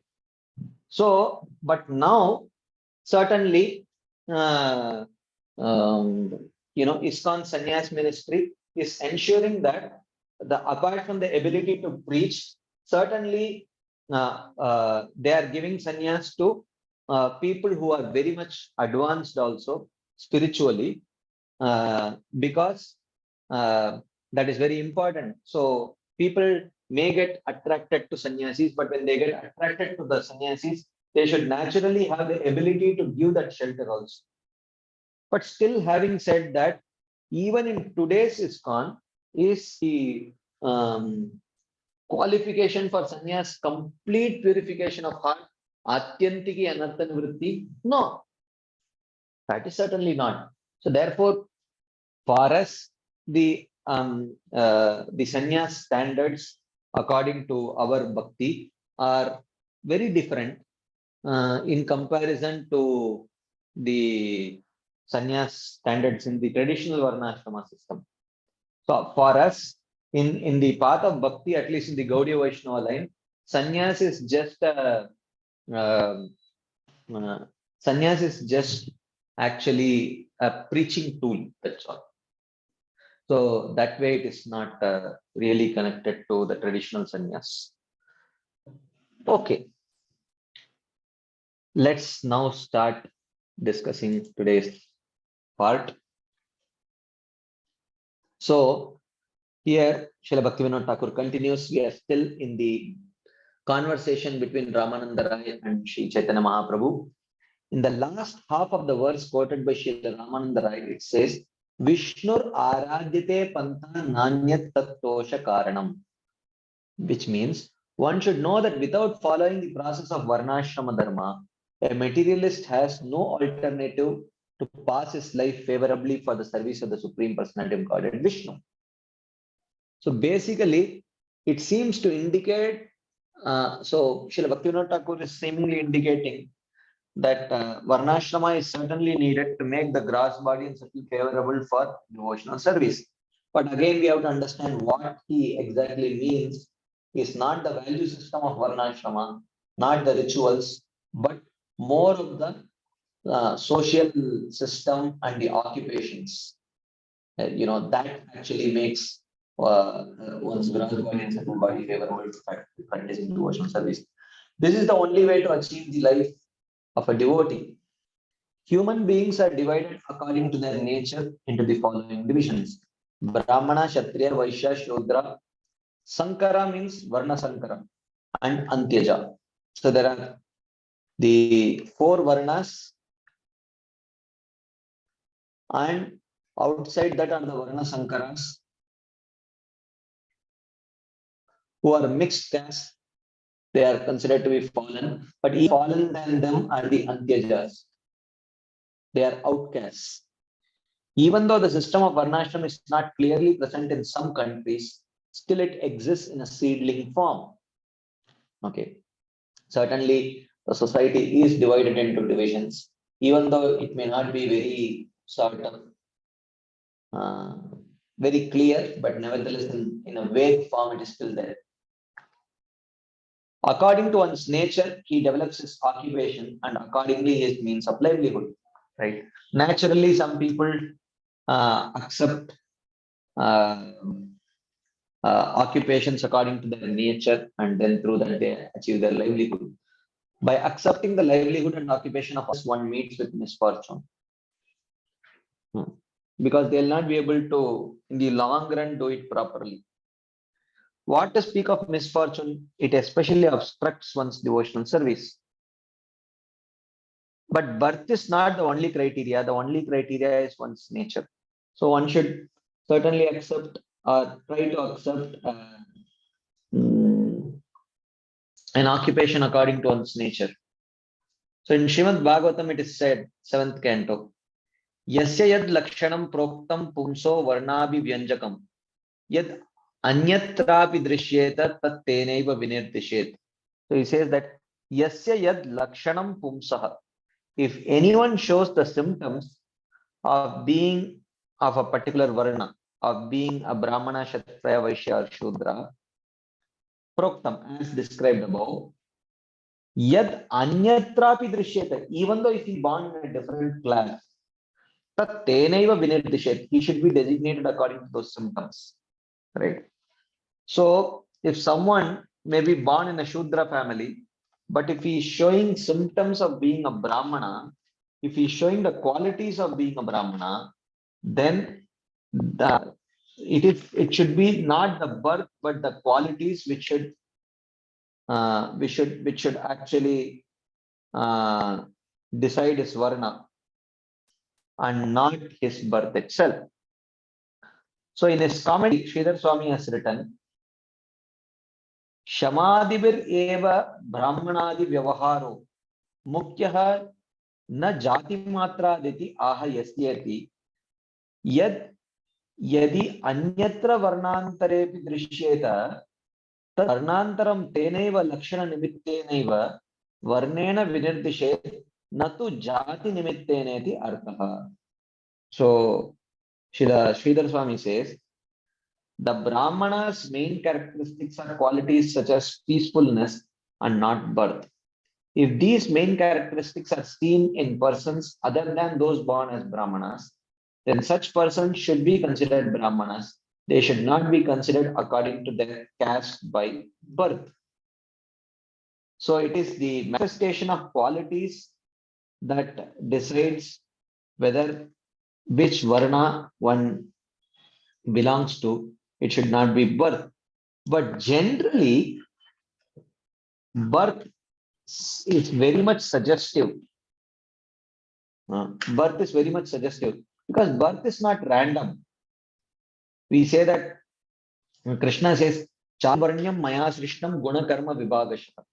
So, but now, certainly, ISKCON Sannyas Ministry is ensuring that apart from the ability to preach, certainly they are giving sannyas to people who are very much advanced also spiritually, because that is very important. So people may get attracted to sannyasis, but when they get attracted to the sannyasis, they should naturally have the ability to give that shelter also. But still, having said that, even in today's ISKCON, is the qualification for sannyas complete purification of heart, atyantiki anartha nivritti? No, that is certainly not. So therefore, for us, the sannyas standards according to our bhakti are very different in comparison to the sannyas standards in the traditional varnashrama system. So for us, in the path of bhakti, at least in the Gaudiya Vaishnava line, sannyas is just sannyas is just actually a preaching tool. That's all. So that way, it is not really connected to the traditional sannyas. Okay. Let's now start discussing today's part. So here, Srila Bhaktivinoda Thakur continues. We are still in the conversation between Ramananda Rai and Sri Chaitanya Mahaprabhu. In the last half of the verse quoted by Srila Ramananda Rai, it says, Vishnur Aradhyate Pantha Nanyat Tattosha Karanam, which means one should know that without following the process of Varnashrama Dharma, a materialist has no alternative to pass his life favorably for the service of the Supreme Personality of Godhead, Vishnu. So basically, it seems to indicate, so Srila Bhaktivinoda Thakur is seemingly indicating that Varnashrama is certainly needed to make the gross body and subtle favorable for devotional service. But again, we have to understand what he exactly means is not the value system of Varnashrama, not the rituals, but more of the social system and the occupations. That actually makes one's gross body and subtle body favorable to practicing devotional service. This is the only way to achieve the life of a devotee. Human beings are divided according to their nature into the following divisions: Brahmana, Kshatriya, Vaishya, Shudra. Sankara means Varna Sankara, and Antyaja. So there are the 4 Varnas, and outside that are the Varna Sankaras, who are mixed caste. They are considered to be fallen, but even fallen than them are the Antyajas. They are outcasts. Even though the system of Varnashram is not clearly present in some countries, still it exists in a seedling form. Okay. Certainly, the society is divided into divisions, even though it may not be very sort of very clear, but nevertheless, in a vague form, it is still there. According to one's nature, he develops his occupation and accordingly his means of livelihood. Right? Naturally, some people accept occupations according to their nature, and then through that they achieve their livelihood. By accepting the livelihood and occupation of us, one meets with misfortune. Because they'll not be able to, in the long run, do it properly. What to speak of misfortune? It especially obstructs one's devotional service. But birth is not the only criteria. The only criteria is one's nature. So one should certainly accept or try to accept an occupation according to one's nature. So in Srimad Bhagavatam, it is said, 7th canto, Yasya yad lakshanam proktam pumso varnabhi vyanjakam yad anyatrapi drishyeta tat tenaiva vinirtishet. So he says that Yasya yad lakshanam pumsaha. If anyone shows the symptoms of being of a particular varna, of being a Brahmana, Kshatriya, Vaishya, or Shudra, proktam, as described above, yad anyatrapi drishyeta, even though if he born in a different class, tat tenaiva vinirtishet, he should be designated according to those symptoms. Right? So if someone may be born in a Shudra family, but if he is showing symptoms of being a Brahmana, if he is showing the qualities of being a Brahmana, then it should be not the birth, but the qualities which should actually decide his varna, and not his birth itself. So in his commentary, Sridhar Swami has written, Shamadibir eva brahmanadi vyavaharo mukyah न जाति मात्रादिति आह यस्यति यद यदि अन्यत्र वर्णांतरेपि दृश्येत वर्णांतरं तेनैव लक्षण निमित्तेनैव वर्णेन विनिर्दिशेत न तु जाति निमित्तेनेति अर्थः. So Sridhar Swami says the Brahmana's main characteristics are qualities such as peacefulness and not birth. If these main characteristics are seen in persons other than those born as Brahmanas, then such persons should be considered Brahmanas. They should not be considered according to their caste by birth. So it is the manifestation of qualities that decides whether which Varna one belongs to. It should not be birth. But generally, birth is very much suggestive. Birth is very much suggestive because birth is not random. We say that Krishna says, Chavarnyam Maya Srishnam Guna Karma Vibhagasha.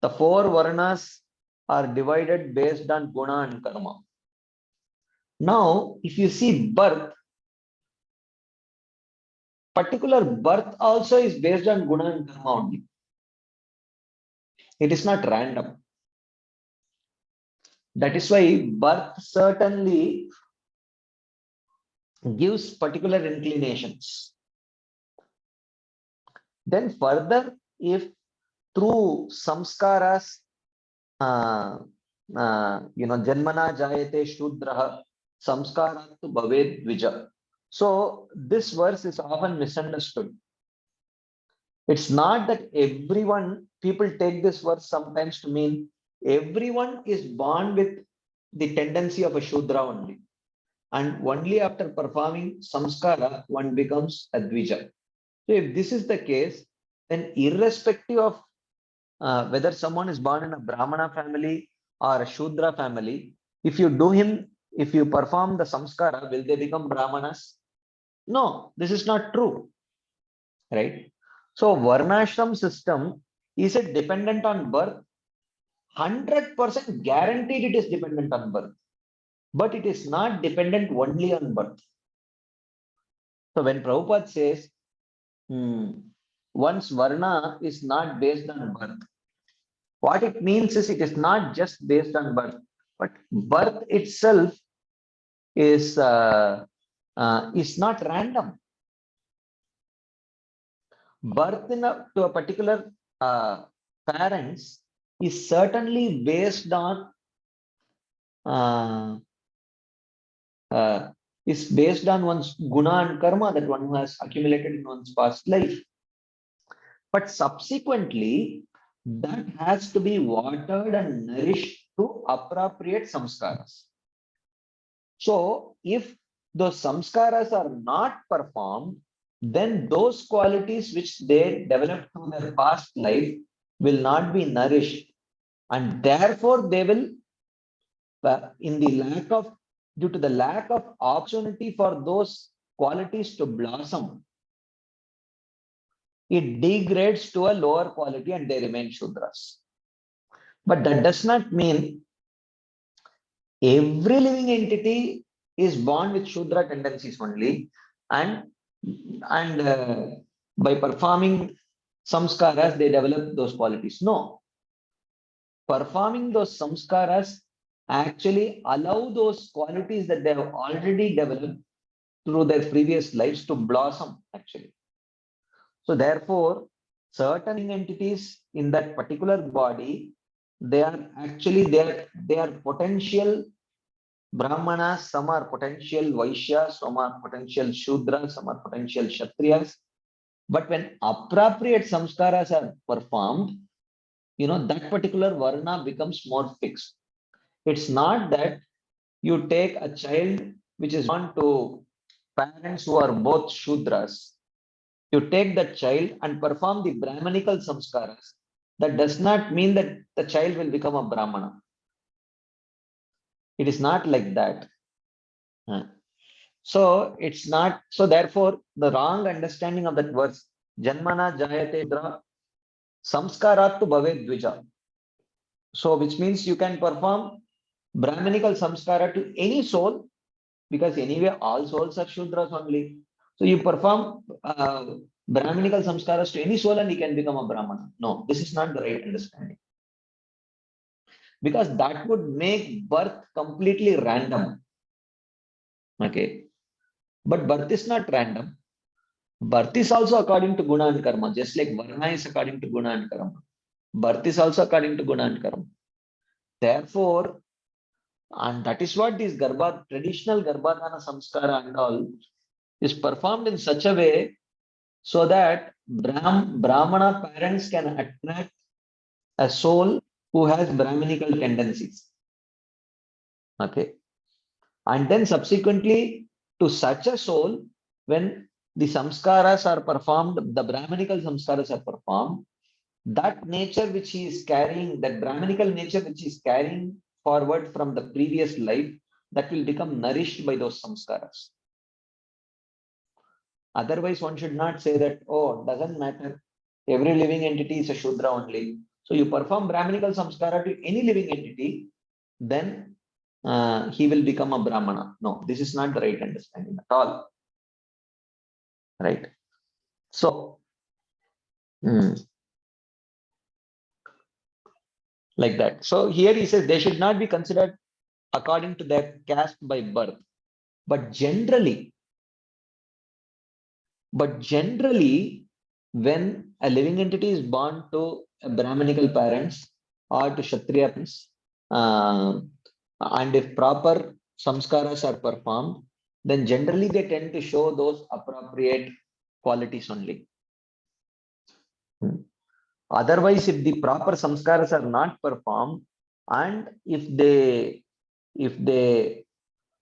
The four Varnas are divided based on Guna and Karma. Now, if you see birth, particular birth also is based on Guna and Karma only. It is not random. That is why birth certainly gives particular inclinations. Then further, if through samskaras, janmana jayate shudraha, samskarat tu bhaved dvija. So this verse is often misunderstood. It's not that everyone, people take this verse sometimes to mean everyone is born with the tendency of a Shudra only. And only after performing samskara, one becomes a Dvija. So if this is the case, then irrespective of whether someone is born in a Brahmana family or a Shudra family, if you perform the samskara, will they become Brahmanas? No, this is not true, right? So Varnashram system, is it dependent on birth? 100% guaranteed it is dependent on birth, but it is not dependent only on birth. So when Prabhupada says, one's Varna is not based on birth, what it means is it is not just based on birth, but birth itself is not random. Birth to a particular parents is certainly based on one's guna and karma that one has accumulated in one's past life. But subsequently, that has to be watered and nourished to appropriate samskaras. So if those samskaras are not performed, then those qualities which they developed through their past life will not be nourished, and therefore they will, due to the lack of opportunity for those qualities to blossom, it degrades to a lower quality and they remain Shudras. But that does not mean every living entity is born with Shudra tendencies only, and by performing samskaras, they develop those qualities. No. Performing those samskaras actually allow those qualities that they have already developed through their previous lives to blossom, actually. So therefore, certain entities in that particular body, they are actually they are potential Brahmanas, some are potential Vaishyas, some are potential Shudras, some are potential Kshatriyas. But when appropriate samskaras are performed, that particular Varna becomes more fixed. It's not that you take a child which is born to parents who are both Shudras, you take that child and perform the Brahmanical samskaras, that does not mean that the child will become a Brahmana. It is not like that. So it's not, so therefore the wrong understanding of that verse, Janmana Jayate Dra Samskarat to Bhave Dvija. So which means you can perform Brahmanical samskara to any soul, because anyway all souls are Shudras only. So you perform Brahmanical samskaras to any soul and he can become a Brahmana. No, this is not the right understanding. Because that would make birth completely random. Okay. But birth is not random. Birth is also according to Guna and Karma, just like Varna is according to Guna and Karma. Birth is also according to Guna and Karma. Therefore, and that is what this traditional Garbhadhana samskara and all is performed in such a way so that Brahmana parents can attract a soul who has Brahminical tendencies. Okay. And then subsequently to such a soul, when the samskaras are performed, the Brahminical samskaras are performed, that nature which he is carrying, that Brahminical nature which he is carrying forward from the previous life, that will become nourished by those samskaras. Otherwise, one should not say that, oh, doesn't matter. Every living entity is a Shudra only. So you perform Brahminical samskara to any living entity, then he will become a Brahmana. No, this is not the right understanding at all. Right? So, like that. So here he says they should not be considered according to their caste by birth. But generally, when a living entity is born to Brahminical parents or to Kshatriya parents, and if proper samskaras are performed, then generally they tend to show those appropriate qualities only. Otherwise, if the proper samskaras are not performed, and if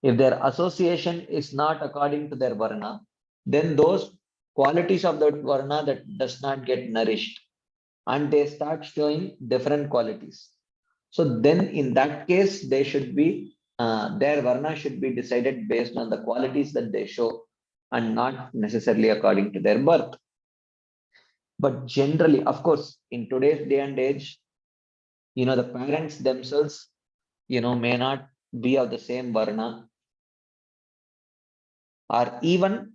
their association is not according to their varna, then those qualities of that varna that does not get nourished, and they start showing different qualities. So then in that case, they should be their varna should be decided based on the qualities that they show and not necessarily according to their birth. But generally, of course, in today's day and age, the parents themselves, may not be of the same varna, or even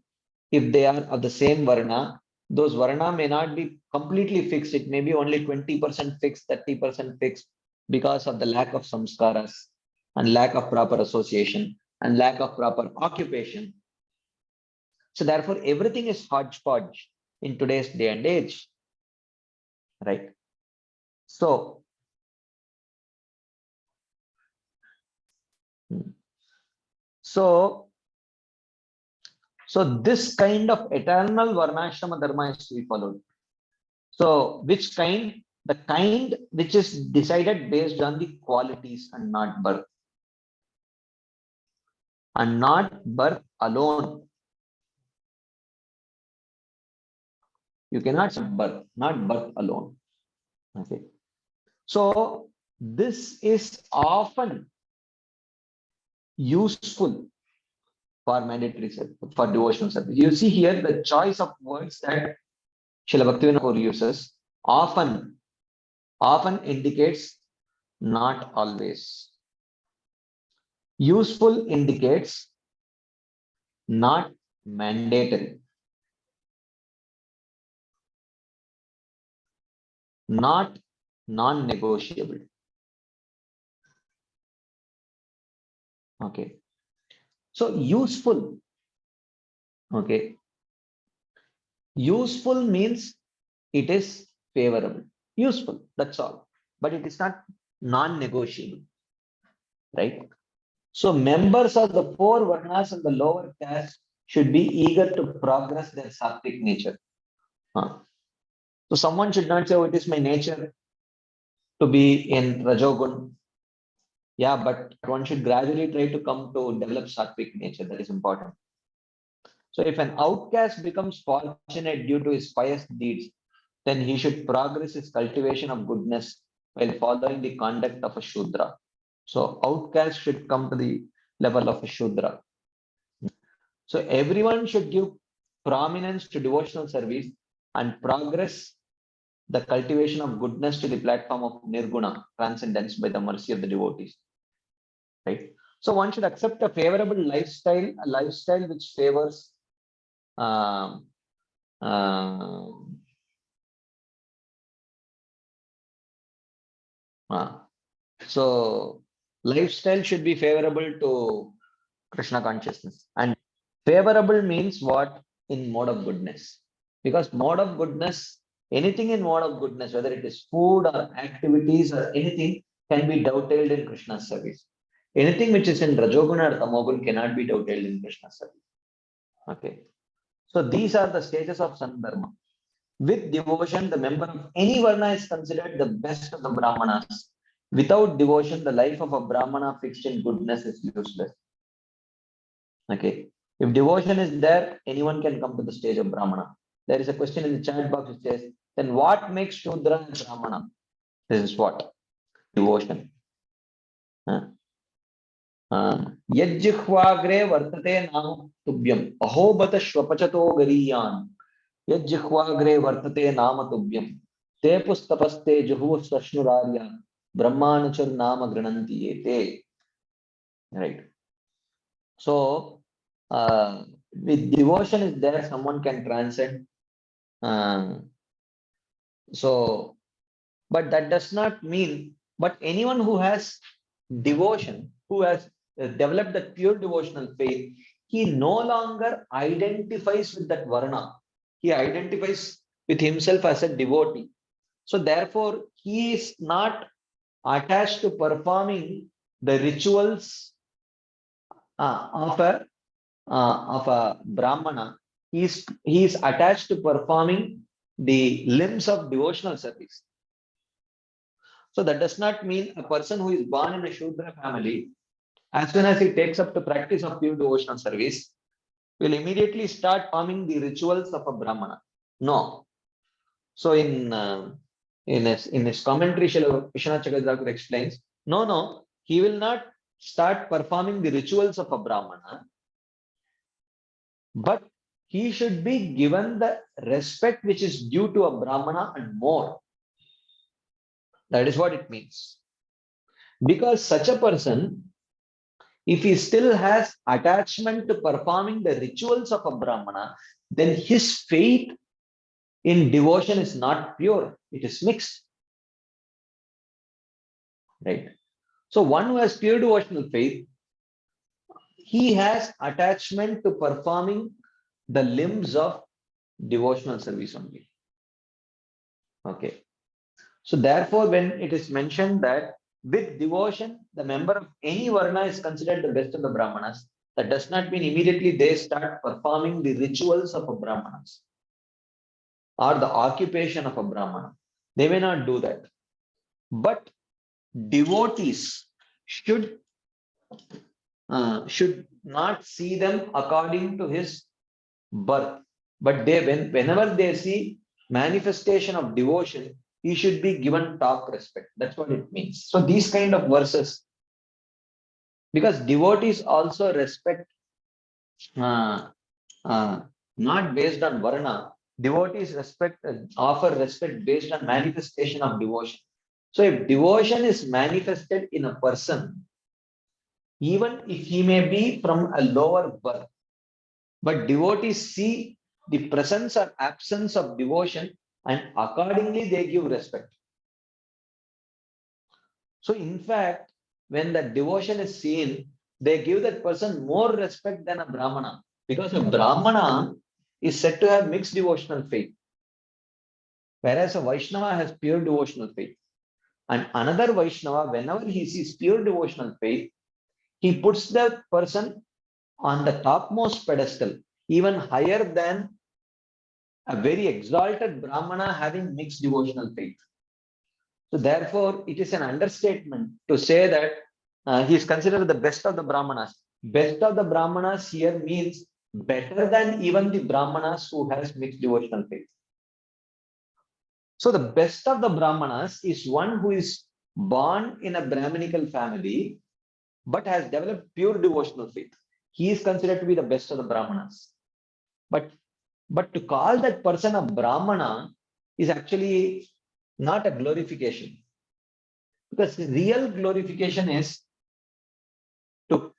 if they are of the same varna, those varna may not be completely fixed. It may be only 20% fixed, 30% fixed, because of the lack of samskaras and lack of proper association and lack of proper occupation. So therefore, everything is hodgepodge in today's day and age. Right? So, this kind of eternal varnashrama dharma is to be followed. So which kind? The kind which is decided based on the qualities and not birth. And not birth alone. You cannot say birth, not birth alone. Okay. So this is often useful for mandatory service, for devotional service. You see here the choice of words that Srila Bhaktivinoda uses often indicates not always. Useful indicates not mandatory. Not non-negotiable. Okay. So useful. Okay. Useful means it is favorable. Useful. That's all. But it is not non-negotiable. Right? So members of the four varnas and the lower caste should be eager to progress their sattvic nature. So someone should not say, oh, it is my nature to be in Rajogun. Yeah, but one should gradually try to come to develop sattvic nature. That is important. So if an outcast becomes fortunate due to his pious deeds, then he should progress his cultivation of goodness while following the conduct of a Shudra. So outcast should come to the level of a Shudra. So everyone should give prominence to devotional service and progress the cultivation of goodness to the platform of Nirguna, transcendence by the mercy of the devotees. Right? So one should accept a favorable lifestyle, a lifestyle which favors um, so lifestyle should be favorable to Krishna consciousness. And favorable means what? In mode of goodness. Because mode of goodness, anything in mode of goodness, whether it is food or activities or anything, can be dovetailed in Krishna's service. Anything which is in Rajoguna or Tamogun cannot be dovetailed in Krishna's service. Okay. So these are the stages of Sandharma. With devotion, the member of any Varna is considered the best of the Brahmanas. Without devotion, the life of a Brahmana fixed in goodness is useless. Okay. If devotion is there, anyone can come to the stage of Brahmana. There is a question in the chat box which says, then what makes Shudra and Brahmana? This is what? Devotion. Yajjihvagre vartate nam tubhyam. Ahobata shvapachato gariyan. Yajjihvagre vartate nama tubhyam. Te pustapaste juhu sashnurarya. Brahmanuchar nama grananti ete. Right. So, with devotion is there, someone can transcend. So, but that does not mean, but anyone who has devotion, who has developed that pure devotional faith, he no longer identifies with that varna. He identifies with himself as a devotee. So therefore, he is not attached to performing the rituals of a Brahmana. He is attached to performing the limbs of devotional service. So that does not mean a person who is born in a Shudra family, as soon as he takes up the practice of pure devotional service, will immediately start forming the rituals of a Brahmana. No. So in his commentary, Vishwanath Chakravarti explains, no, he will not start performing the rituals of a Brahmana, but he should be given the respect which is due to a Brahmana and more. That is what it means. Because such a person, if he still has attachment to performing the rituals of a Brahmana, then his faith in devotion is not pure, it is mixed. Right? So one who has pure devotional faith, he has attachment to performing the limbs of devotional service only. Okay. So therefore, when it is mentioned that with devotion, the member of any Varna is considered the best of the Brahmanas, that does not mean immediately they start performing the rituals of a Brahmanas or the occupation of a Brahmana. They may not do that. But devotees should not see them according to his birth. But whenever they see manifestation of devotion, he should be given top respect. That's what it means. So these kind of verses, because devotees also respect, not based on varna, devotees offer respect based on manifestation of devotion. So if devotion is manifested in a person, even if he may be from a lower birth, but devotees see the presence or absence of devotion and accordingly they give respect. So in fact, when the devotion is seen, they give that person more respect than a Brahmana, because a Brahmana is said to have mixed devotional faith, whereas a Vaishnava has pure devotional faith. And another Vaishnava, whenever he sees pure devotional faith, he puts the person on the topmost pedestal, even higher than a very exalted Brahmana having mixed devotional faith. So therefore, it is an understatement to say that he is considered the best of the Brahmanas. Best of the Brahmanas here means better than even the Brahmanas who has mixed devotional faith. So the best of the Brahmanas is one who is born in a Brahminical family, but has developed pure devotional faith. He is considered to be the best of the Brahmanas. But to call that person a Brahmana is actually not a glorification. Because the real glorification is to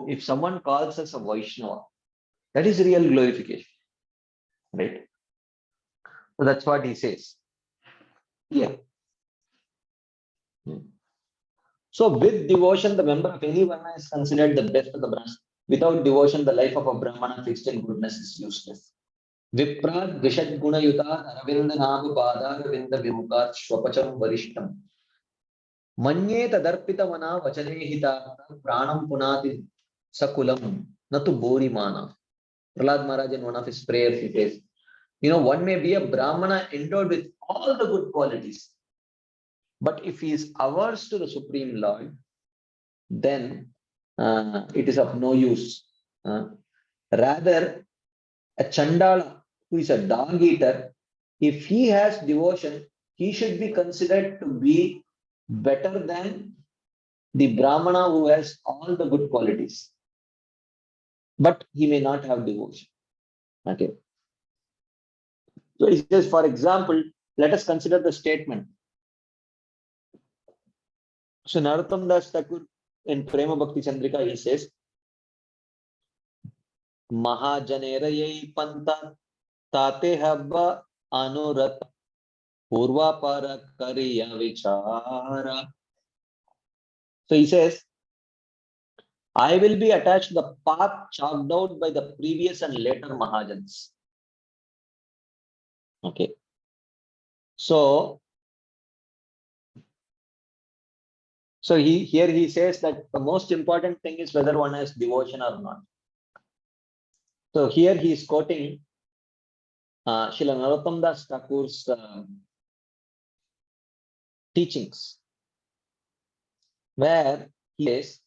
if someone calls us a Vaishnava, that is real glorification. Right? So that's what he says. Yeah. So with devotion, the member of any Varna is considered the best of the Brahmanas. Without devotion, the life of a Brahmana fixed in goodness is useless. Viprat Vishad Guna Yutat Aravinda Namu Padar Vinda Vimukat Swapacham Varishtam. Manye Tadarpita Mana Vachane Hita Pranam Punati Sakulam Natu Bori Mana. Prahlad Maharaj in one of his prayers, he says, one may be a Brahmana endowed with all the good qualities. But if he is averse to the Supreme Lord, then it is of no use. Rather, a Chandala who is a dog eater, if he has devotion, he should be considered to be better than the Brahmana who has all the good qualities. But he may not have devotion. Okay. So he says, for example, let us consider the statement. So Narottam Das Thakur in Prema Bhakti Chandrika, he says, Mahajanera yei panta tate habba anurat purva para kariya vichara. So he says, I will be attached to the path chalked out by the previous and later Mahajans. Okay. So here he says that the most important thing is whether one has devotion or not. So here he is quoting Srila Narottam Das Thakur's teachings, where he says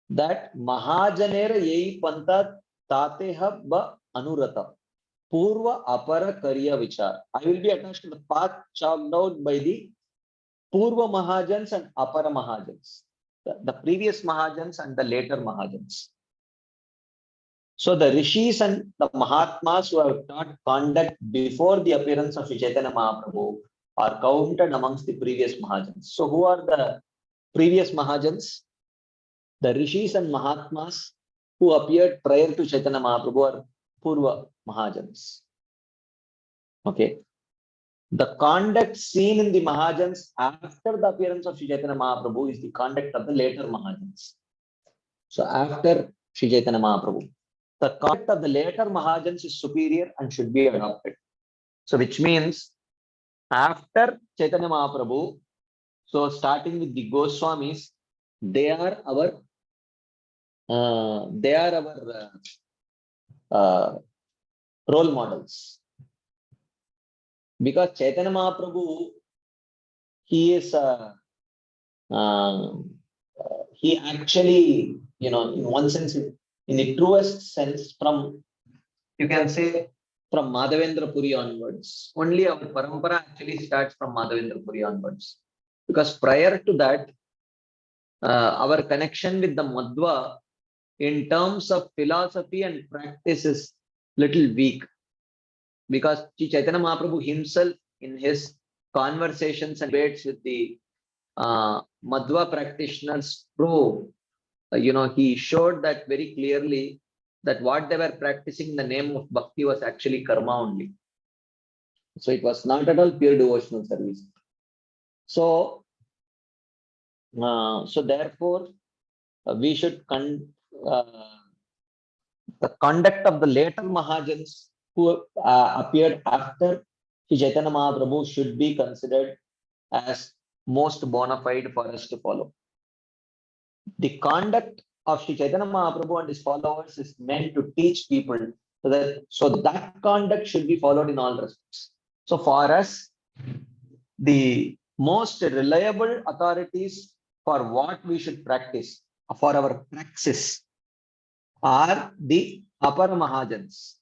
that Mahajanera yei panta tateha ba anurata purva apara karya vichar. I will be attached to the path chalked out by the Purva Mahajans and Apara Mahajans, the previous Mahajans and the later Mahajans. So the Rishis and the Mahatmas who have taught conduct before the appearance of Chaitanya Mahaprabhu are counted amongst the previous Mahajans. So who are the previous Mahajans? The Rishis and Mahatmas who appeared prior to Chaitanya Mahaprabhu are Purva Mahajans. Okay. The conduct seen in the Mahajans after the appearance of Sri Chaitanya Mahaprabhu is the conduct of the later Mahajans. So after Sri Chaitanya Mahaprabhu, the conduct of the later Mahajans is superior and should be adopted. So which means after Chaitanya Mahaprabhu, so starting with the Goswamis, they are our role models. Because Chaitanya Mahaprabhu, he is he actually, in one sense, in the truest sense, from, you can say, from Madhavendra Puri onwards. Only our parampara actually starts from Madhavendra Puri onwards. Because prior to that, our connection with the Madhva in terms of philosophy and practice is little weak. Because Chaitanya Mahaprabhu himself, in his conversations and debates with the Madhva practitioners, he showed that very clearly, that what they were practicing in the name of Bhakti was actually karma only. So it was not at all pure devotional service. So therefore, we should the conduct of the later Mahajans who appeared after Sri Chaitanya Mahaprabhu should be considered as most bona fide for us to follow. The conduct of Sri Chaitanya Mahaprabhu and his followers is meant to teach people, so that conduct should be followed in all respects. So for us, the most reliable authorities for what we should practice, for our praxis, are the Apara Mahajans,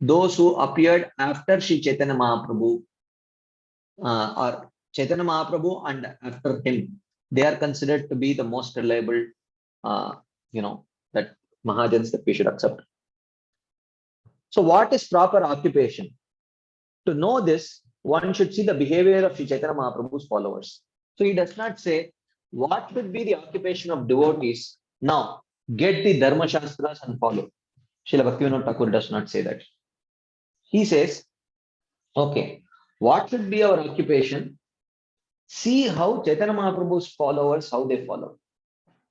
those who appeared after Sri Chaitanya Mahaprabhu, or Chaitanya Mahaprabhu and after him, they are considered to be the most reliable, that Mahajans that we should accept. So what is proper occupation? To know this, one should see the behavior of Sri Chaitanya Mahaprabhu's followers. So he does not say what should be the occupation of devotees. Now, get the Dharma Shastras and follow. Srila Bhaktivinoda Thakur does not say that. He says, okay, what should be our occupation? See how Chaitanya Mahaprabhu's followers, how they follow.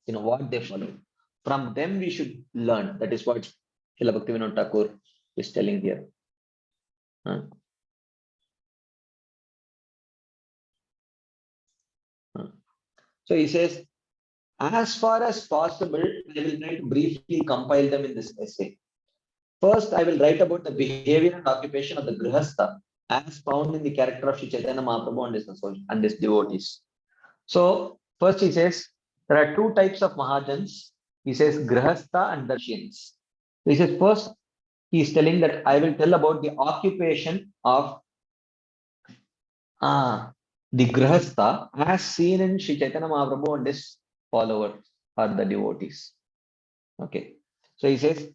What they follow. From them we should learn. That is what Srila Bhaktivinoda Thakur is telling here. So he says, as far as possible, I will try to briefly compile them in this essay. First, I will write about the behavior and occupation of the Grihastha as found in the character of Sri Chaitanya Mahaprabhu and his devotees. So, first he says, there are two types of Mahajans. He says Grihastha and Darshians. He says, first, he is telling that I will tell about the occupation of the Grihastha as seen in Sri Chaitanya Mahaprabhu and his followers or the devotees. Okay. So he says,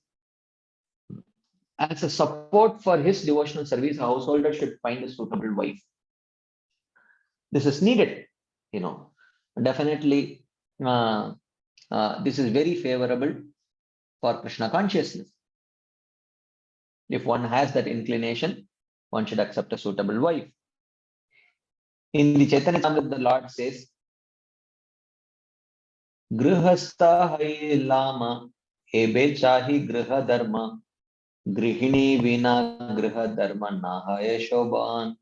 as a support for his devotional service, a householder should find a suitable wife. This is needed, Definitely, this is very favorable for Krishna consciousness. If one has that inclination, one should accept a suitable wife. In the Chaitanya Charitamrita, the Lord says, Grihastha hai lama, ebe chahi griha dharma, grihini vina griha dharma nahaya shobhan.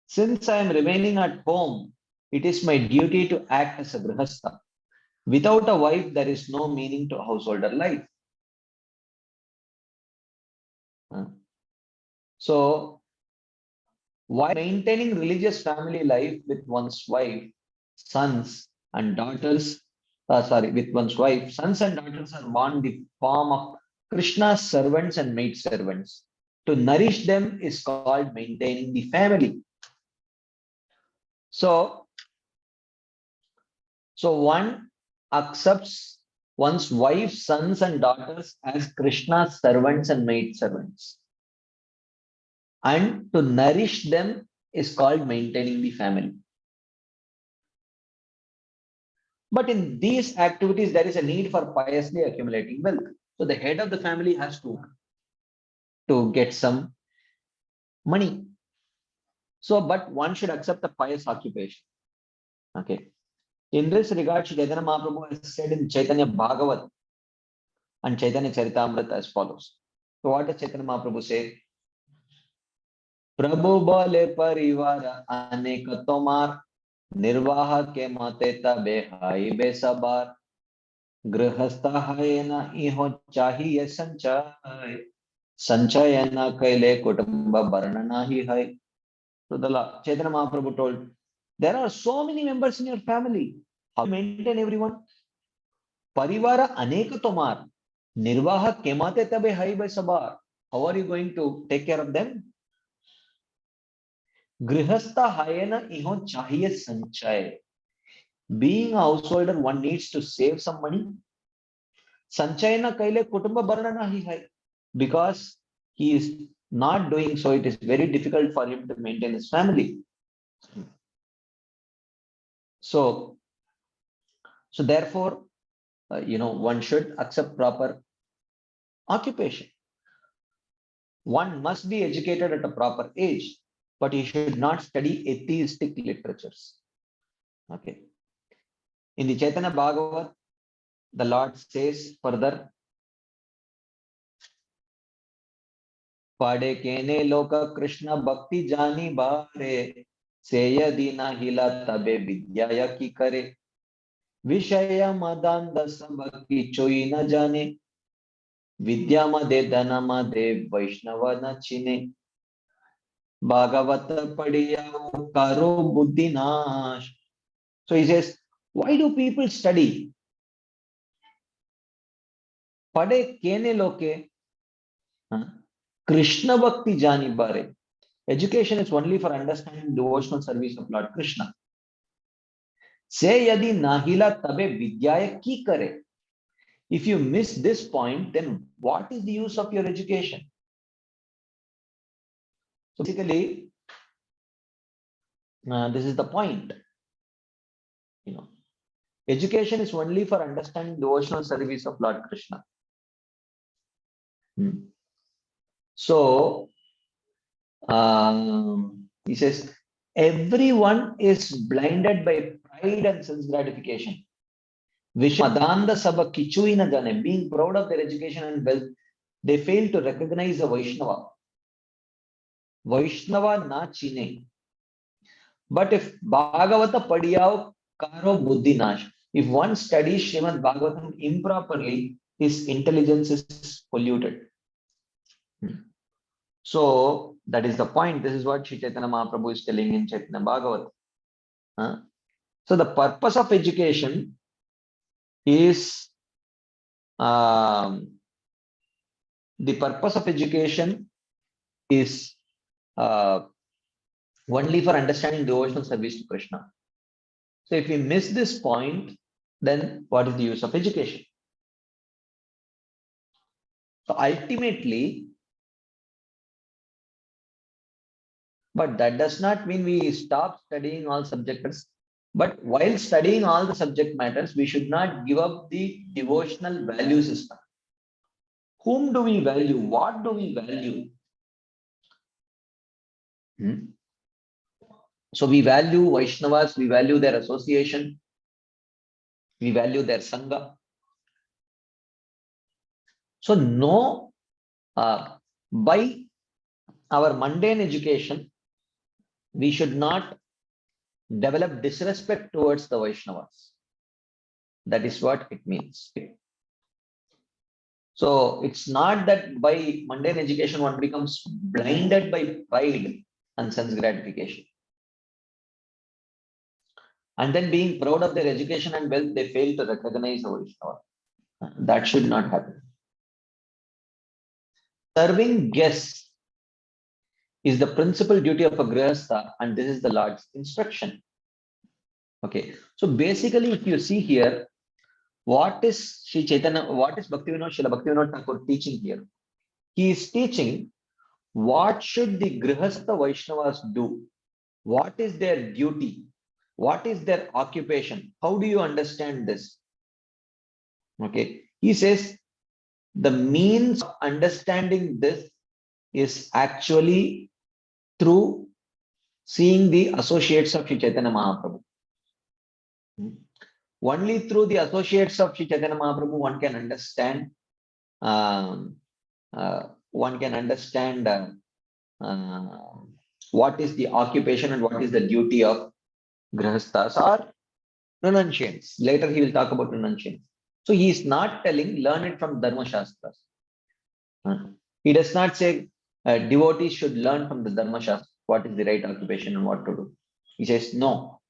Since I am remaining at home, it is my duty to act as a grihastha. Without a wife, there is no meaning to householder life. So, while maintaining religious family life with one's wife, sons and daughters, with one's wife, sons and daughters are born in the form of Krishna's servants and maid servants. To nourish them is called maintaining the family. So one accepts one's wife, sons and daughters as Krishna's servants and maid servants. And to nourish them is called maintaining the family. But in these activities, there is a need for piously accumulating wealth. So the head of the family has to get some money. So, but one should accept the pious occupation. Okay. In this regard, Chaitanya Mahaprabhu has said in Chaitanya Bhagavat and Chaitanya Charitamrita as follows. So what does Chaitanya Mahaprabhu say? Prabhu bole parivara aneka tomar nirvaha ke mate tabe hai be sabar grihastha hai na iho chahiye sanchay sanchay na kaile kutumba varnana hi hai. So the Chaitanya Mahaprabhu told, there are so many members in your family. How to maintain everyone? Parivara aneka tomar nirvaha ke mate tabe hai be sabar. How are you going to take care of them? Grihastha hayana iho chahiye sanchay. Being a householder, one needs to save some money. Sanchayana kaile kutumba barnana hi hai. Because he is not doing so, it is very difficult for him to maintain his family. So therefore, one should accept proper occupation. One must be educated at a proper age, but he should not study atheistic literatures. Okay. In the Chaitanya Bhagavat, the Lord says further, Pade kene loka Krishna bhakti jani bare, seya dina hila tabe vidyaya ki kare, vishaya madan dasam ki choi na jane, vidya made dana made vaishnava na chine, Bhagavata padiya karo buddhi nash. So he says, why do people study? Pade kene loke Krishna Bhakti Jani Bare. Education is only for understanding devotional service of Lord Krishna. Se yadi nahila tabe vidyaya ki kare. If you miss this point, then what is the use of your education? So basically, this is the point. Education is only for understanding devotional service of Lord Krishna. So, he says, everyone is blinded by pride and sense gratification. Vishmadanda Sabha Kichuina Jane, being proud of their education and wealth, they fail to recognize a Vaishnava. Vaishnava na chine. But if Bhagavata Padiyao Karo Buddhi Nash, if one studies Srimad Bhagavatam improperly, his intelligence is polluted. So that is the point. This is what Sri Chaitanya Mahaprabhu is telling in Chaitanya Bhagavat. So the purpose of education is only for understanding devotional service to Krishna. So if we miss this point, then what is the use of education? So ultimately, but that does not mean we stop studying all subject matters. But while studying all the subject matters, we should not give up the devotional value system. Whom do we value? What do we value? So we value Vaishnavas, we value their association, we value their Sangha. So no, by our mundane education, we should not develop disrespect towards the Vaishnavas. That is what it means. So it's not that by mundane education one becomes blinded by pride and sense gratification. And then being proud of their education and wealth, they fail to recognize the Vaishnava. That should not happen. Serving guests is the principal duty of a grihastha, and this is the Lord's instruction. Okay, so basically, if you see here, what is Sri Chaitanya, what is Bhaktivinoda Srila Bhaktivinoda Thakur teaching here? He is teaching what should the grihastha Vaishnavas do? What is their duty? What is their occupation? How do you understand this? Okay, he says the means of understanding this is actually through seeing the associates of Sri Chaitanya Mahaprabhu. Only through the associates of Sri Chaitanya Mahaprabhu one can understand. What is the occupation and what is the duty of grihasthas or renunciants. Later he will talk about renunciants. So he is not telling learn it from Dharma Shastras. He does not say devotees should learn from the Dharma Shastras what is the right occupation and what to do. He says no.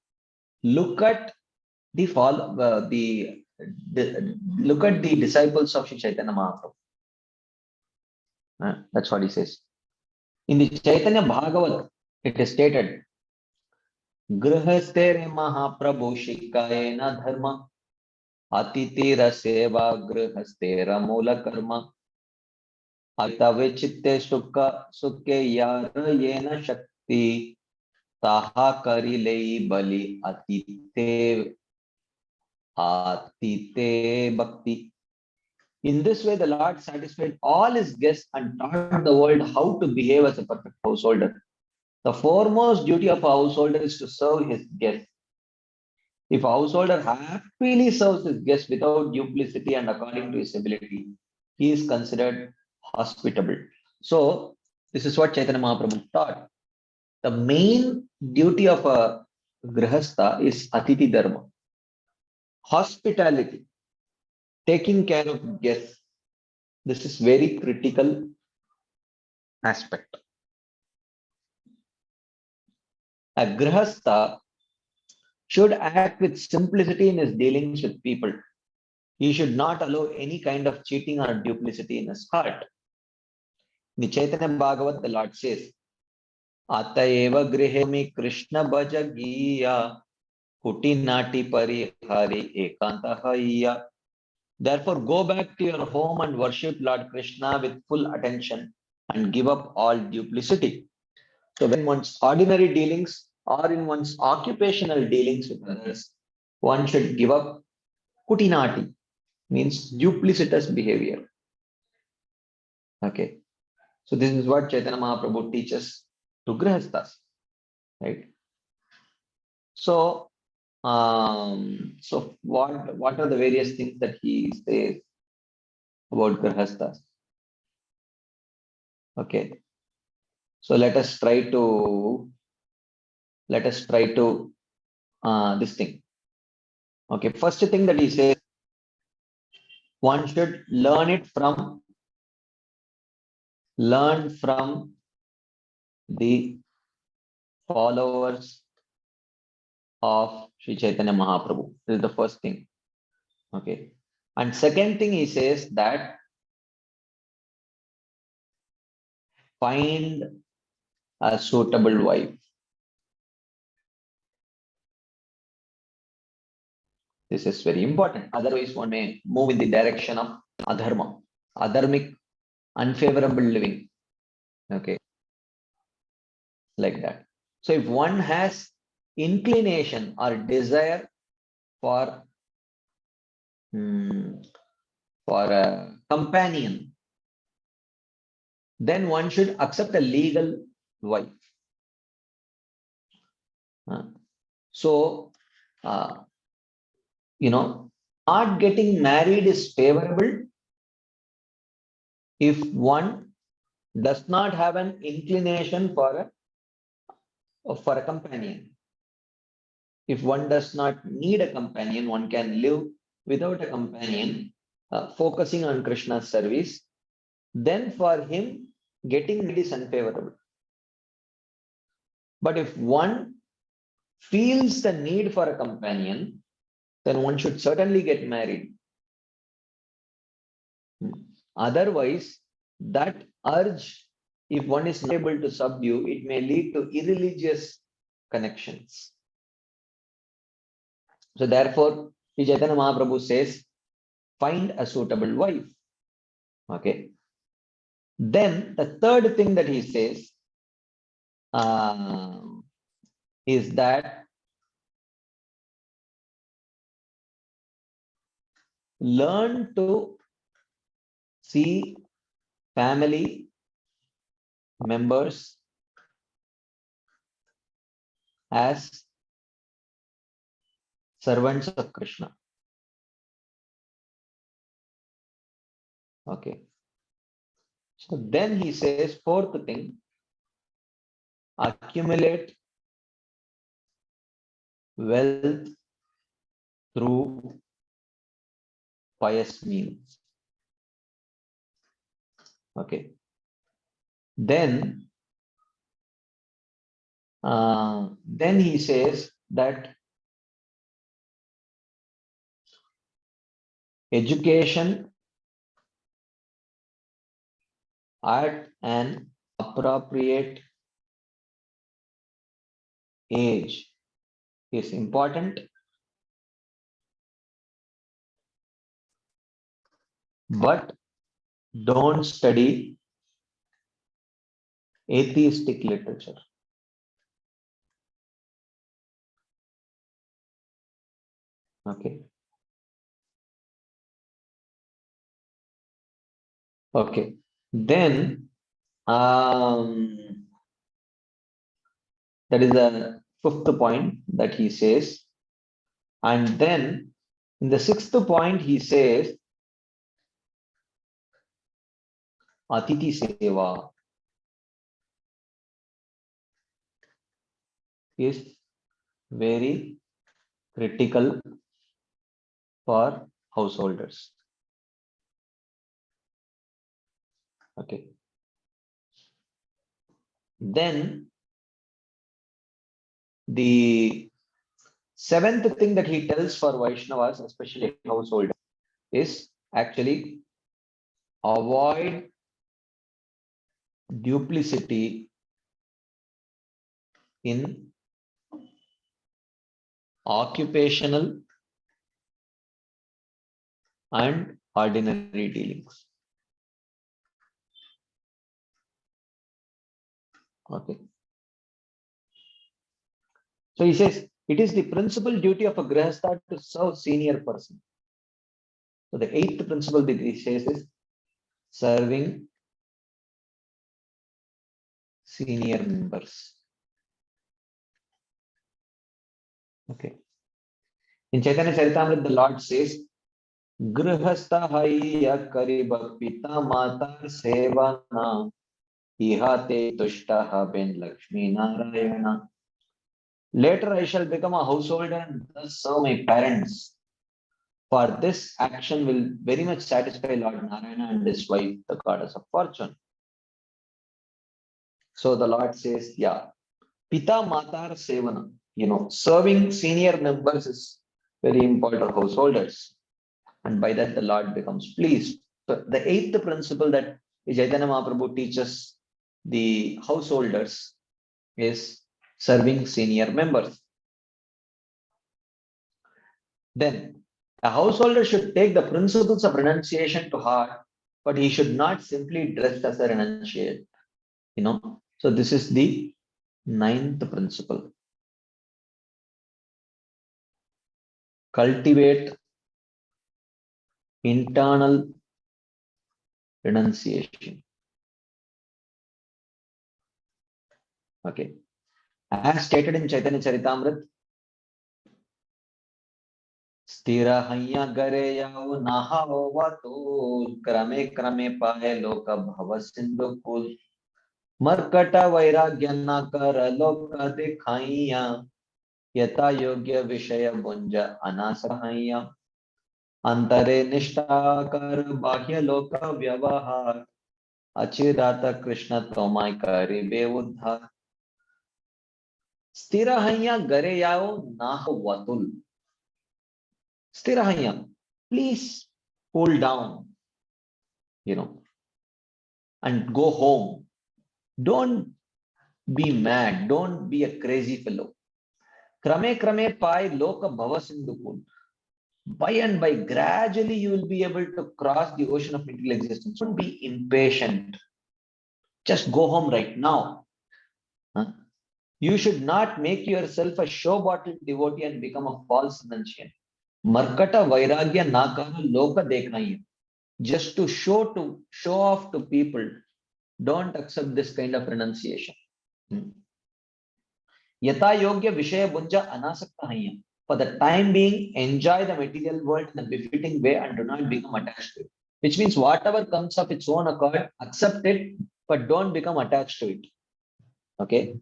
Look at the look at the disciples of Sri Chaitanya Mahaprabhu. That's what he says. In the Chaitanya Bhagavat, it is stated, Grihastere Mahaprabhu Shikayena Dharma Atitira Seva Grihastera Mula Karma Atave Chitte Sukha Sukke Yara Yena Shakti Taha Karilei Bali Atite Bhakti. In this way, the Lord satisfied all his guests and taught the world how to behave as a perfect householder. The foremost duty of a householder is to serve his guests. If a householder happily serves his guests without duplicity and according to his ability, he is considered hospitable. So, this is what Chaitanya Mahaprabhu taught. The main duty of a grihastha is Atiti Dharma. Hospitality. Taking care of guests. This is very critical aspect. A grihastha should act with simplicity in his dealings with people. He should not allow any kind of cheating or duplicity in his heart. In Chaitanya Bhagavat, the Lord says, Ataeva grihemi Krishna bhajagiya kuti nati parihari ekantahaya. Therefore, go back to your home and worship Lord Krishna with full attention and give up all duplicity. So when one's ordinary dealings or in one's occupational dealings with others, one should give up kutinati, means duplicitous behavior. Okay. So this is what Chaitanya Mahaprabhu teaches to grihasthas, right? So, what are the various things that he says about grihasthas? Okay. So let us try to this thing. Okay. First thing that he says, one should learn from the followers of Sri Chaitanya Mahaprabhu. This is the first thing. Okay. And second thing he says that find a suitable wife. This is very important. Otherwise, one may move in the direction of adharma, adharmic, unfavorable living. Okay. Like that. So if one has inclination or desire for a companion, then one should accept a legal wife. Not getting married is favorable if one does not have an inclination for a companion. If one does not need a companion, one can live without a companion, focusing on Krishna's service, then for him, getting married is unfavorable. But if one feels the need for a companion, then one should certainly get married. Otherwise, that urge, if one is not able to subdue, it may lead to irreligious connections. So therefore, Sri Chaitanya Mahaprabhu says, find a suitable wife. Okay. Then the third thing that he says is that learn to see family members as servants of Krishna. Okay. So then he says, fourth thing, accumulate wealth through pious means. Okay. Then he says that education at an appropriate age is important, but don't study atheistic literature. Okay. Okay. Then that is the fifth point that he says. And then in the sixth point, he says, Atiti Seva is very critical for householders. Okay. Then the seventh thing that he tells for Vaishnavas, especially householders, is actually avoid duplicity in occupational and ordinary dealings. Okay. So he says, it is the principal duty of a grihastha to serve senior person. So the eighth principle that he says is serving senior members. Okay. In Chaitanya Charitamrita, the Lord says, Grihastha haya kariba pita matar sevana ihate tushtaha ben Lakshmi Narayana. Later I shall become a householder and thus serve my parents. For this action will very much satisfy Lord Narayana and his wife, the goddess of fortune. So the Lord says, yeah, Pita Matar Sevana, serving senior members is very important, householders. And by that, the Lord becomes pleased. So the eighth principle that Chaitanya Mahaprabhu teaches the householders is serving senior members. Then, a householder should take the principles of renunciation to heart, but he should not simply dress as a renunciate. So this is the ninth principle. Cultivate internal renunciation. Okay. As stated in Chaitanya Charitamrita, Stira hanya gare yao naha vatul krame krame pae loka bhava sindhu kul markata vairagya kar loka dekhaiya yata yogya vishaya bunja anasahaya antare nishta kar bahya loka vyavahar achirata krishna tomai karibe uddhar. Stirahanya gareyao naho vatul. Stirahanya, please cool down, and go home. Don't be mad. Don't be a crazy fellow. Krame krame pai loka bhava sindhukul. By and by, gradually you will be able to cross the ocean of material existence. Don't be impatient. Just go home right now. Huh? You should not make yourself a show bottle devotee and become a false renunciant. Markata vairagya nakara loka dekhaiya. Just to show off to people. Don't accept this kind of renunciation. Yata yogya vishaya bunja anasakta hanya. For the time being, enjoy the material world in a befitting way and do not become attached to it. Which means whatever comes of its own accord, accept it, but don't become attached to it. Okay.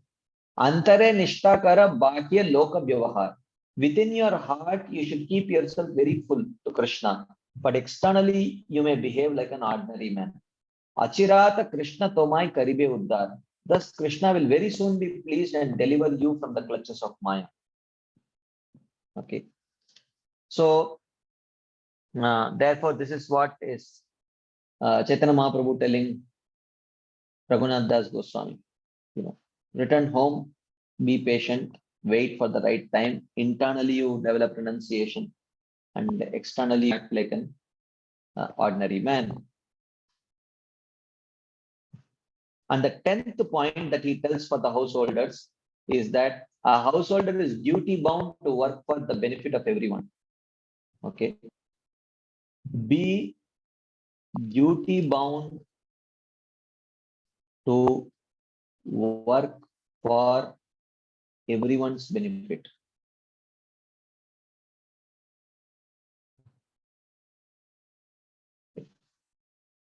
Antare nishtakara bhakya loka vyavahar. Within your heart, you should keep yourself very full to Krishna. But externally, you may behave like an ordinary man. Achirata Krishna tomai karibe uddar. Thus, Krishna will very soon be pleased and deliver you from the clutches of Maya. Okay. So, therefore, this is what is Chaitanya Mahaprabhu telling Raghunath Das Goswami. Return home, be patient, wait for the right time. Internally, you develop renunciation, and externally, you act like an ordinary man. And the 10th point that he tells for the householders is that a householder is duty bound to work for the benefit of everyone. Okay. Be duty bound to work for everyone's benefit.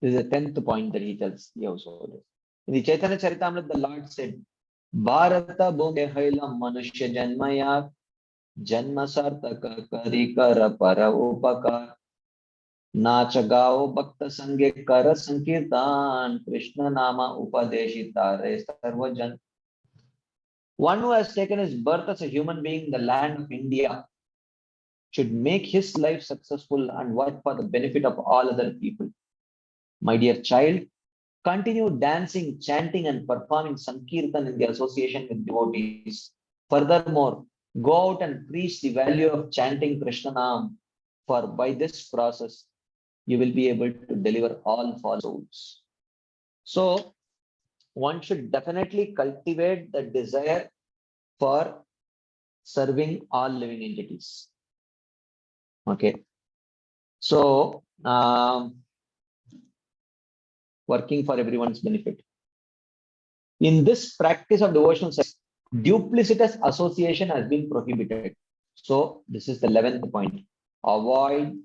This is the 10th point that he tells the householders. In the Chaitanya Charitamrita, the Lord said, Bharata bhume haila manushya janmaya janma sartaka karikara para upakar नाच गाओ भक्त संगे कर संकीर्तन Krishna nama upadeshita re sarvajan. One who has taken his birth as a human being in the land of India should make his life successful and work for the benefit of all other people. My dear child, Continue dancing, chanting, and performing Sankirtan in the association with devotees. Furthermore, go out and preach the value of chanting Krishna Nam, for by this process, you will be able to deliver all fallen souls. So, one should definitely cultivate the desire for serving all living entities. Okay. So, working for everyone's benefit. In this practice of devotional service, duplicitous association has been prohibited. So, this is the 11th point. Avoid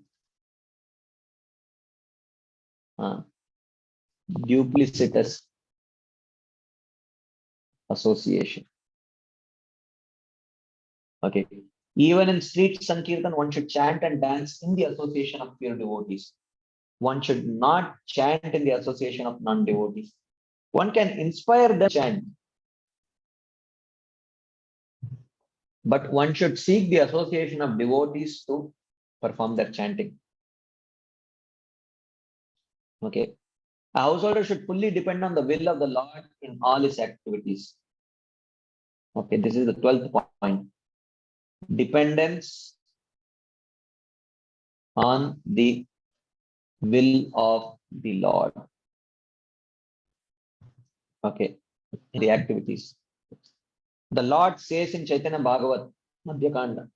duplicitous association. Okay. Even in street Sankirtan, one should chant and dance in the association of pure devotees. One should not chant in the association of non-devotees. One can inspire them to chant, but one should seek the association of devotees to perform their chanting. Okay. A householder should fully depend on the will of the Lord in all his activities. Okay, this is the 12th point. Dependence on the will of the Lord. Okay, in the activities. The Lord says in Chaitanya Bhagavat, Madhyakanda,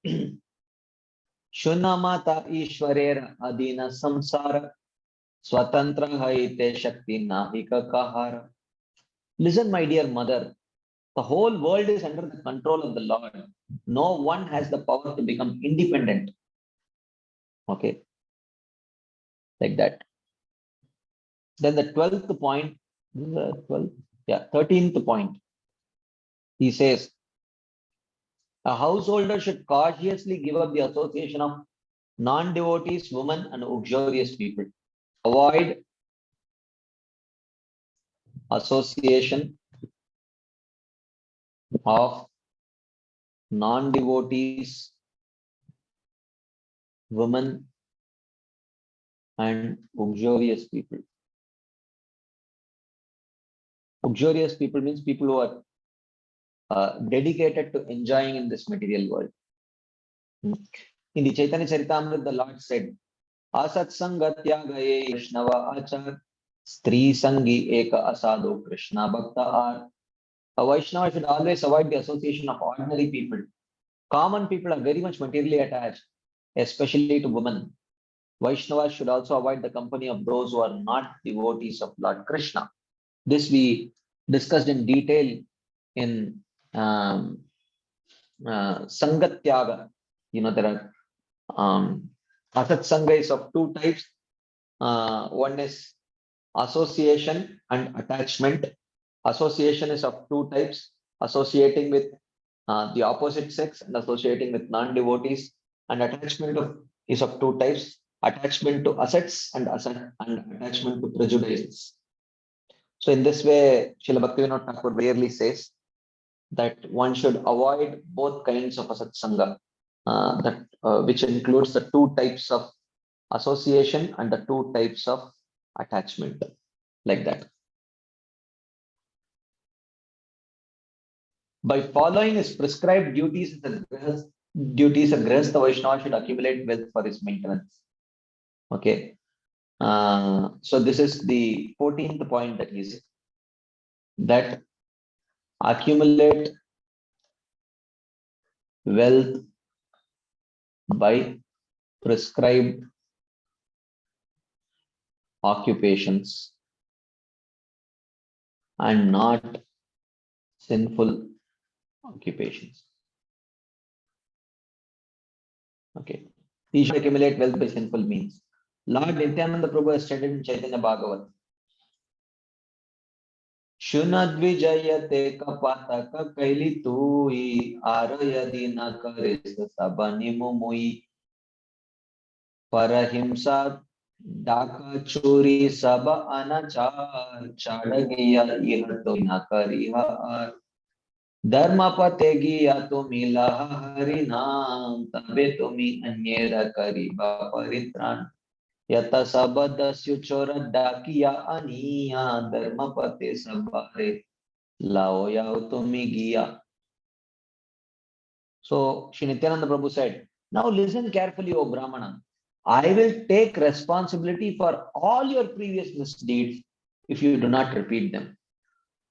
Shunamata Ishwarera Adina Samsara Swatantra Haite Shakti Nahika Kahara. Listen, my dear mother, the whole world is under the control of the Lord. No one has the power to become independent. Okay, like that. Then the 12th point, 13th point. He says, a householder should cautiously give up the association of non-devotees, women, and uxorious people. Avoid association of non-devotees, women, and uxorious people. Uxorious people means people who are dedicated to enjoying in this material world. In the Chaitanya Charitamrita, the Lord said, Asat Sangatya Gaye Krishnava Achar Stri Sangi Eka Asado Krishna Bhakta Ar. A Vaishnava should always avoid the association of ordinary people. Common people are very much materially attached, especially to women. Vaishnavas should also avoid the company of those who are not devotees of Lord Krishna. This we discussed in detail in Sangatyaga. You know, there are Asat Sangha is of two types. One is association and attachment. Association is of two types, associating with the opposite sex and associating with non-devotees. And attachment is of two types, attachment to assets and attachment to prejudices. So in this way, Srila Bhaktivinoda Thakur rarely says that one should avoid both kinds of asat sangha, which includes the two types of association and the two types of attachment, like that. By following his prescribed duties, a Grihastha Vaishnava should accumulate wealth for his maintenance. Okay. So this is the 14th point that he said, that accumulate wealth by prescribed occupations and not sinful occupations. Okay. He should accumulate wealth by sinful means. Lord Nityananda Prabhu has stated in Chaitanya Bhagavat, Shunadvijayate kapataka kaili tui arayadina karisa sabanimumui parahimsa daka churi saba anachar chadagiya ihato nakariha धर्मपते गिया तुमी लहरी नाम तबे तुमी अन्येरा करीबा परित्राण. Yata sabadasyu chora dakiya aniya dharmapate sabare lao yao tumi giya. So Shri Nityananda Prabhu said, now listen carefully, O Brahmana. I will take responsibility for all your previous misdeeds if you do not repeat them.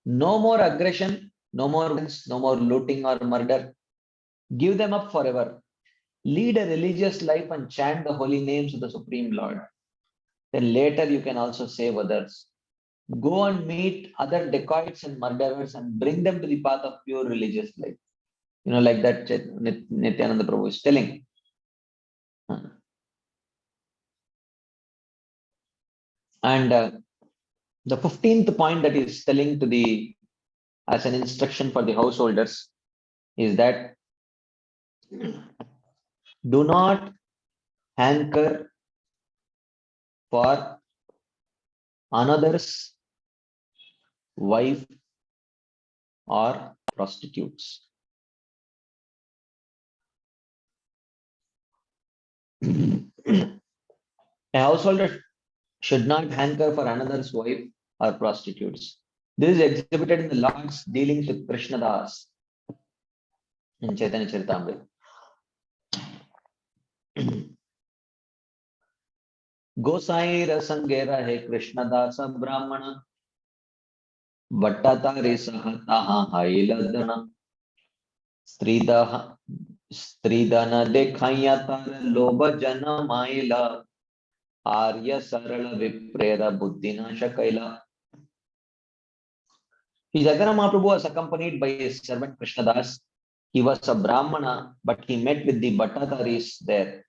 No more aggression, no more violence, no more looting or murder. Give them up forever. Lead a religious life and chant the holy names of the Supreme Lord. Then later you can also save others. Go and meet other dacoits and murderers and bring them to the path of pure religious life. Like that Nityananda Prabhu is telling. And the 15th point that is telling to the as an instruction for the householders is that do not hanker for another's wife or prostitutes. A householder should not hanker for another's wife or prostitutes. This is exhibited in the Lord's dealings with Krishna Das in Chaitanya Charitamrita. Gosai Rasangera He Krishna Dasa Brahmana Vattatare Sahataha Hailadana Stridana Dekhaya Tara Loba Jana Maila Arya Sarala Viprera Buddhina Shakaila. His Jagana Mahaprabhu was accompanied by his servant Krishnadas. He was a Brahmana, but he met with the Bhattataris there.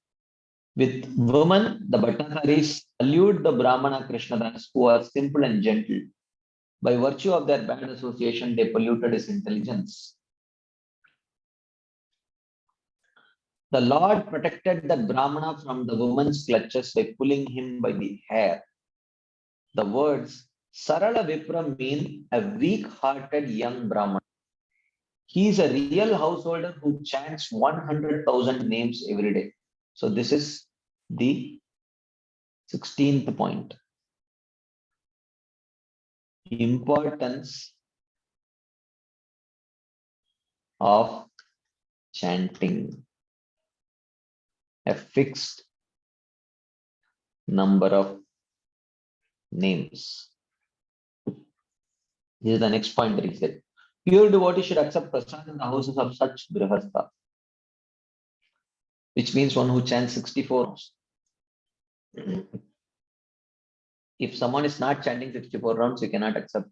With women, the Bhattataris allured the Brahmana Krishnadas, who was simple and gentle. By virtue of their bad association, they polluted his intelligence. The Lord protected the Brahmana from the woman's clutches by pulling him by the hair. The words Sarala Vipra mean a weak-hearted young Brahmana. He is a real householder who chants 100,000 names every day. So this is the 16th point. Importance of chanting a fixed number of names. This is the next point that he said. Pure devotee should accept prasad in the houses of such grihastha, which means one who chants 64 rounds. If someone is not chanting 64 rounds, you cannot accept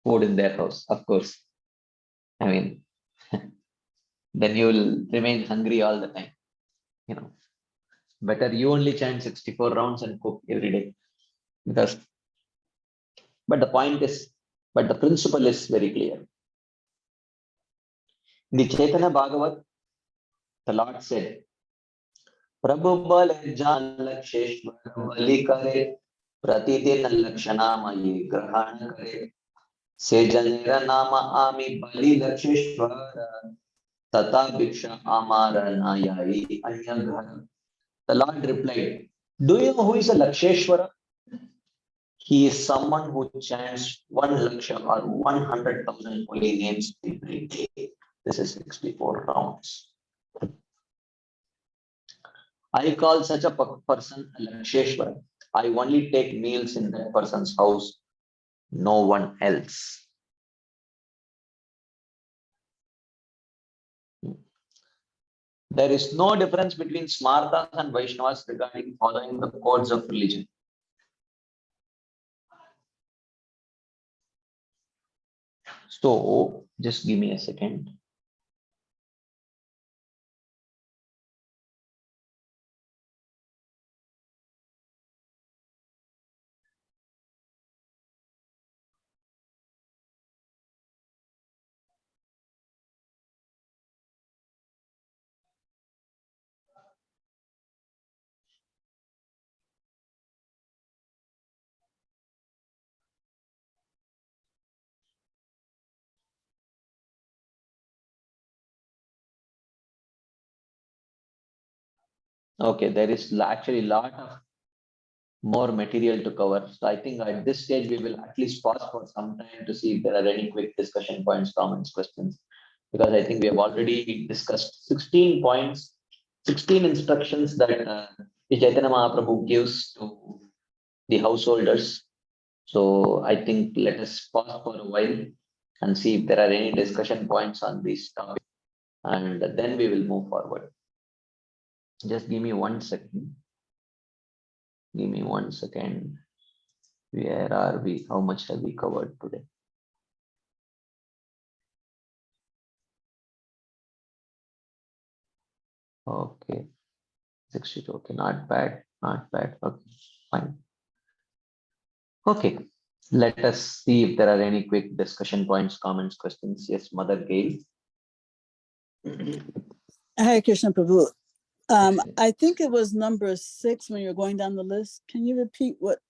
food in their house, of course. I mean, then you will remain hungry all the time. Better you only chant 64 rounds and cook every day. But the principle is very clear. In the Chaitanya Bhagavat, the Lord said, Prabhu bale jan laksheshwar bali kare, pratidin lakshana mayi grahana kare, se janera nama ami bali laksheshwar, tata bhiksha amara nayai anyaghara. The Lord replied, do you know who is a Laksheshwara? He is someone who chants 1 laksha or 100,000 holy names every day. This is 64 rounds. I call such a person a Laksheshwara. I only take meals in that person's house, no one else. There is no difference between Smartas and Vaishnavas regarding following the codes of religion. So, just give me a second. Okay, there is actually a lot of more material to cover. So I think at this stage, we will at least pause for some time to see if there are any quick discussion points, comments, questions, because I think we have already discussed 16 points, 16 instructions that Chaitanya Mahaprabhu gives to the householders. So I think let us pause for a while and see if there are any discussion points on this topic, and then we will move forward. Just give me 1 second. Give me 1 second. Where are we? How much have we covered today? Okay. 62. Okay, not bad. Not bad. Okay, fine. Okay. Let us see if there are any quick discussion points, comments, questions. Yes, Mother Gail. Hare Krishna Prabhu. I think it was number 6 when you're going down the list. Can you repeat what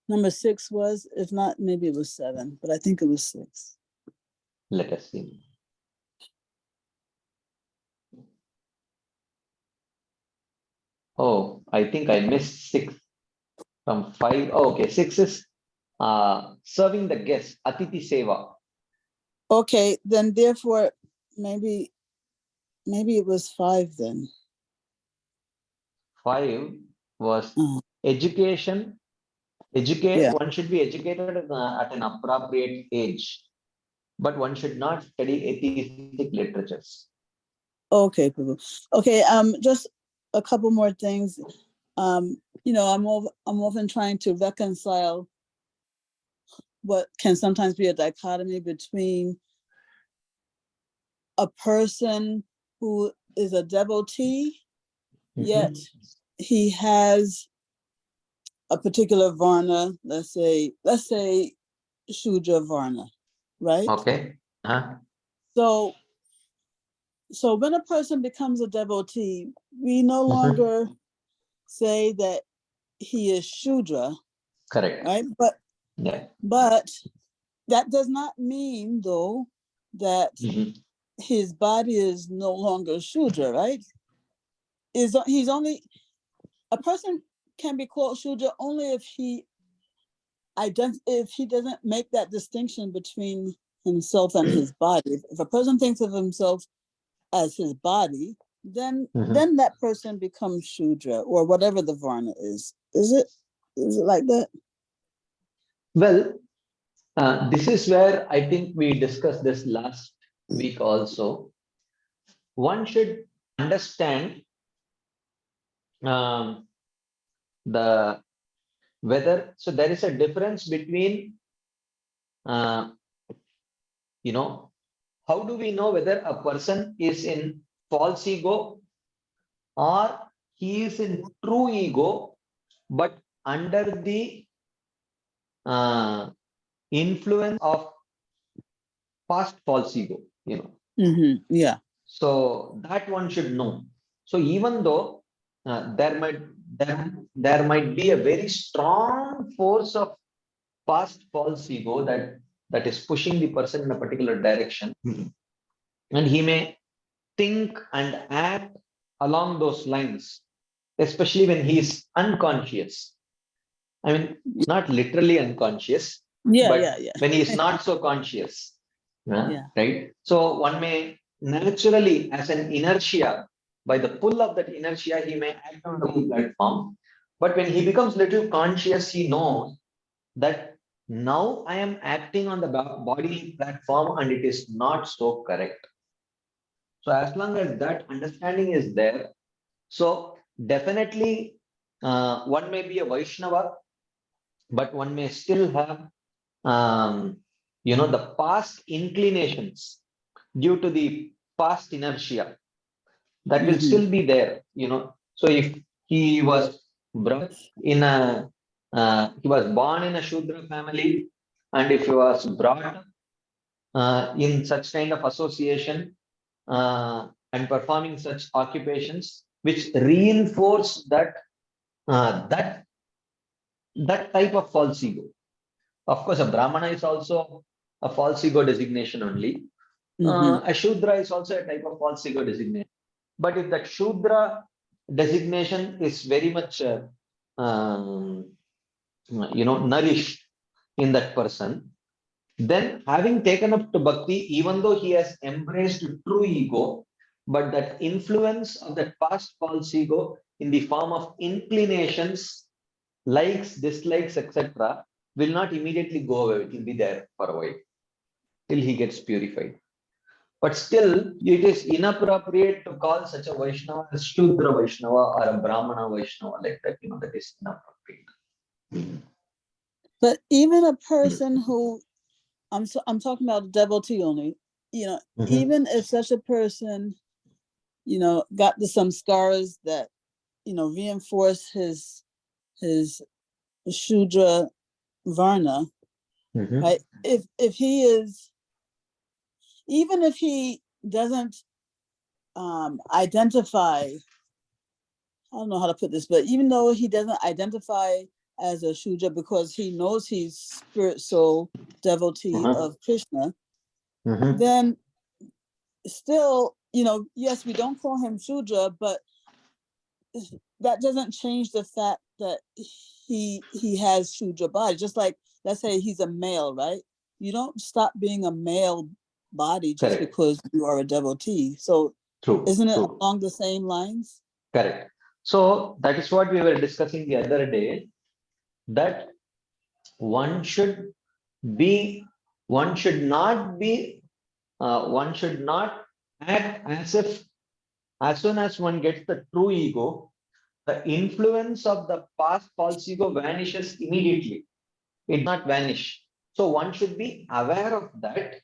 number 6 was? If not, maybe it was 7, but I think it was 6. Let us see. Oh, I think I missed 6 from 5. Oh, okay, 6 is serving the guest, Atiti Seva. Okay, then therefore, maybe it was 5 then. 5 was education. Yeah. One should be educated at an appropriate age, but one should not study atheistic literatures. Okay, Prabhu. Okay, just a couple more things. You know, I'm often trying to reconcile what can sometimes be a dichotomy between a person who is a devotee, yet he has a particular varna, let's say Shudra varna, right? Okay. So when a person becomes a devotee, we no longer say that he is Shudra, Correct. right? Yeah. But that does not mean, though, that his body is no longer Shudra, right? He's only a person can be called Shudra only if he doesn't make that distinction between himself and his body. If a person thinks of himself as his body, then that person becomes Shudra or whatever the varna is. Is it like that? Well, this is where I think we discussed this last week also. One should understand the whether, so there is a difference between, you know, how do we know whether a person is in false ego or he is in true ego, but under the influence of past false ego, you know. Yeah. So that one should know. So even though there might be a very strong force of past false ego that is pushing the person in a particular direction, and he may think and act along those lines, especially when he is unconscious. I mean, not literally unconscious, but when he is not so conscious, right? So one may naturally, as an inertia, by the pull of that inertia, he may act on the platform. But when he becomes little conscious, he knows that now I am acting on the body platform and it is not so correct. So as long as that understanding is there, so definitely one may be a Vaishnava, but one may still have the past inclinations due to the past inertia that will still be there. So if he was brought in he was born in a Shudra family, and if he was brought in such kind of association and performing such occupations which reinforce that that type of false ego. Of course, a Brahmana is also a false ego designation only. A Shudra is also a type of false ego designation. But if that Shudra designation is very much nourished in that person, then having taken up to bhakti, even though he has embraced true ego, but that influence of that past false ego in the form of inclinations, likes, dislikes, etc., will not immediately go away. It will be there for a while till he gets purified. But still, it is inappropriate to call such a Vaishnava a Shudra Vaishnava or a Brahmana Vaishnava like that. That is inappropriate. But even a person who, I'm talking about devotee only, even if such a person, got some scars that, reinforce his Shudra Varna, right? If he is, even if he doesn't identify, I don't know how to put this, but even though he doesn't identify as a Shudra because he knows he's spirit soul devotee of Krishna, then still, yes, we don't call him Shudra, but that doesn't change the fact that he has Shudra body. Just like, let's say he's a male, right? You don't stop being a male body just Correct. because you are a devotee. So True. isn't it True. along the same lines? Correct. So that is what we were discussing the other day, that one should not act as if, as soon as one gets the true ego, the influence of the past false ego vanishes immediately. It does not vanish. So one should be aware of that,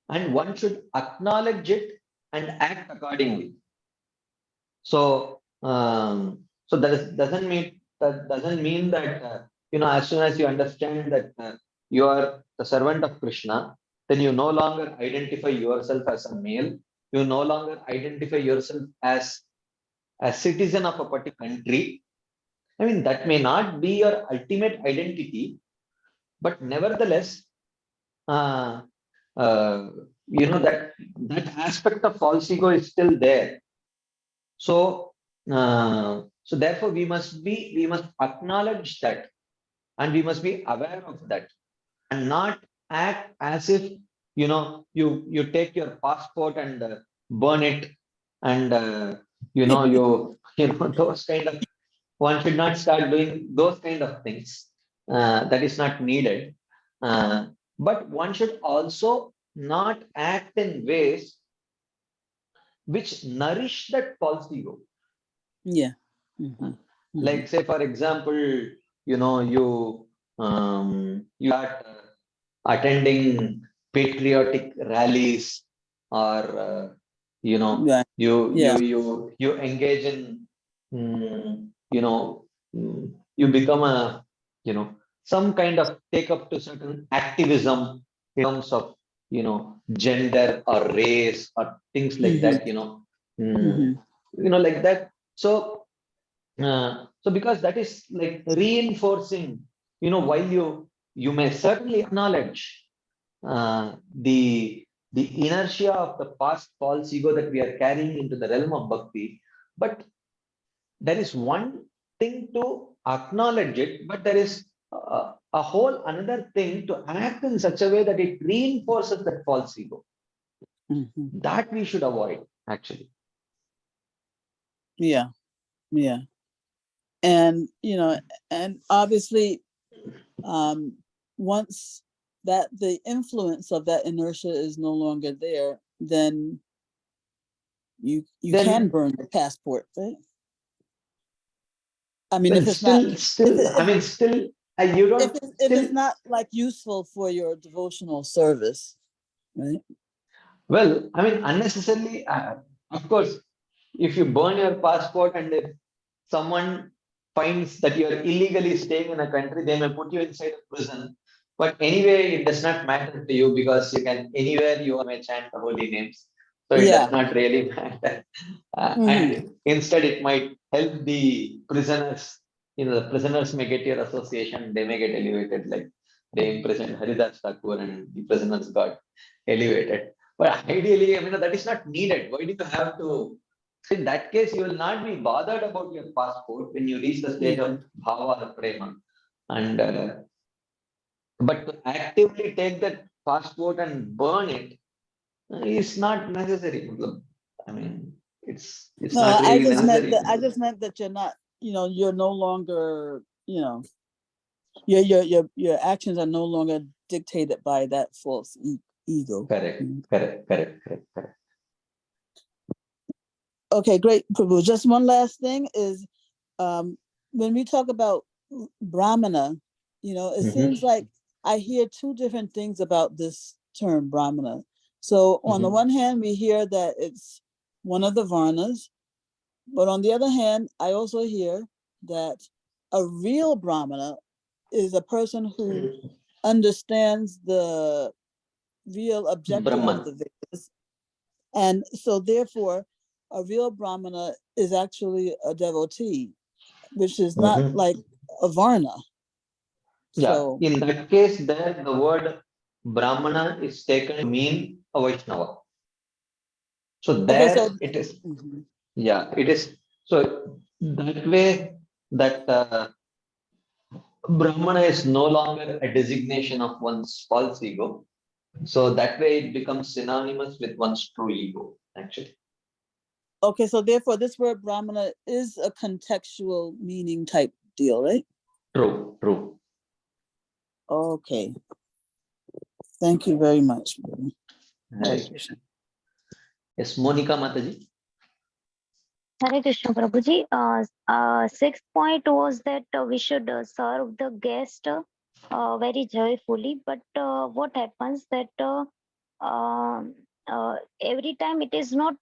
and one should acknowledge it and act accordingly. So, doesn't mean that as soon as you understand that you are the servant of Krishna, then you no longer identify yourself as a male. You no longer identify yourself as a citizen of a particular country. I mean, that may not be your ultimate identity, but nevertheless, uh, that aspect of false ego is still there. So, therefore, we must acknowledge that, and we must be aware of that, and not act as if you take your passport and burn it, and those kind of, one should not start doing those kind of things. That is not needed. But one should also not act in ways which nourish that false ego. Yeah. Like, say, for example, you start attending patriotic rallies, or Right. you engage in you become a some kind of take up to certain activism in terms of gender or race or things like that, like that. So because that is like reinforcing, while you may certainly acknowledge the inertia of the past false ego that we are carrying into the realm of bhakti, but there is one thing to acknowledge it, but there is a whole another thing to act in such a way that it reinforces that false ego. That we should avoid, actually. Yeah. And and obviously, once that the influence of that inertia is no longer there, then you can burn the passport, right? I mean, if it's it's not like useful for your devotional service, right? Well, I mean, unnecessarily, of course, if you burn your passport and if someone finds that you are illegally staying in a country, they may put you inside a prison. But anyway, it does not matter to you, because you can anywhere you may chant the holy names. So it does not really matter. And instead, it might help the prisoners. The prisoners may get your association, they may get elevated, like they imprisoned Haridas Thakur and the prisoners got elevated. But ideally, that is not needed. Why do you have to? So in that case, you will not be bothered about your passport when you reach the stage of bhava or prema. And but to actively take that passport and burn it is not necessary. I mean, it's No, not I really just meant necessary. that you're not, you're no longer, your actions are no longer dictated by that false ego. Correct, correct, correct, correct, correct. Okay, great, Prabhu. Just one last thing is, when we talk about Brahmana, it seems like I hear two different things about this term Brahmana. So on the one hand, we hear that it's one of the Varnas, but on the other hand, I also hear that a real Brahmana is a person who understands the real objective of the Brahman. Vedas. And so therefore, a real Brahmana is actually a devotee, which is not like a Varna. Yeah, So, in that case, there the word Brahmana is taken to mean a Vaishnava. So okay, so, there it is. Yeah, it is. So that way, that Brahmana is no longer a designation of one's false ego. So that way it becomes synonymous with one's true ego, actually. okay, so therefore this word Brahmana is a contextual meaning type deal, right? True, true. Okay. Thank you very much. Right. Yes, Monica Mataji. Hare Krishna Prabhuji. Sixth point was that we should serve the guest very joyfully. But what happens that every time it is not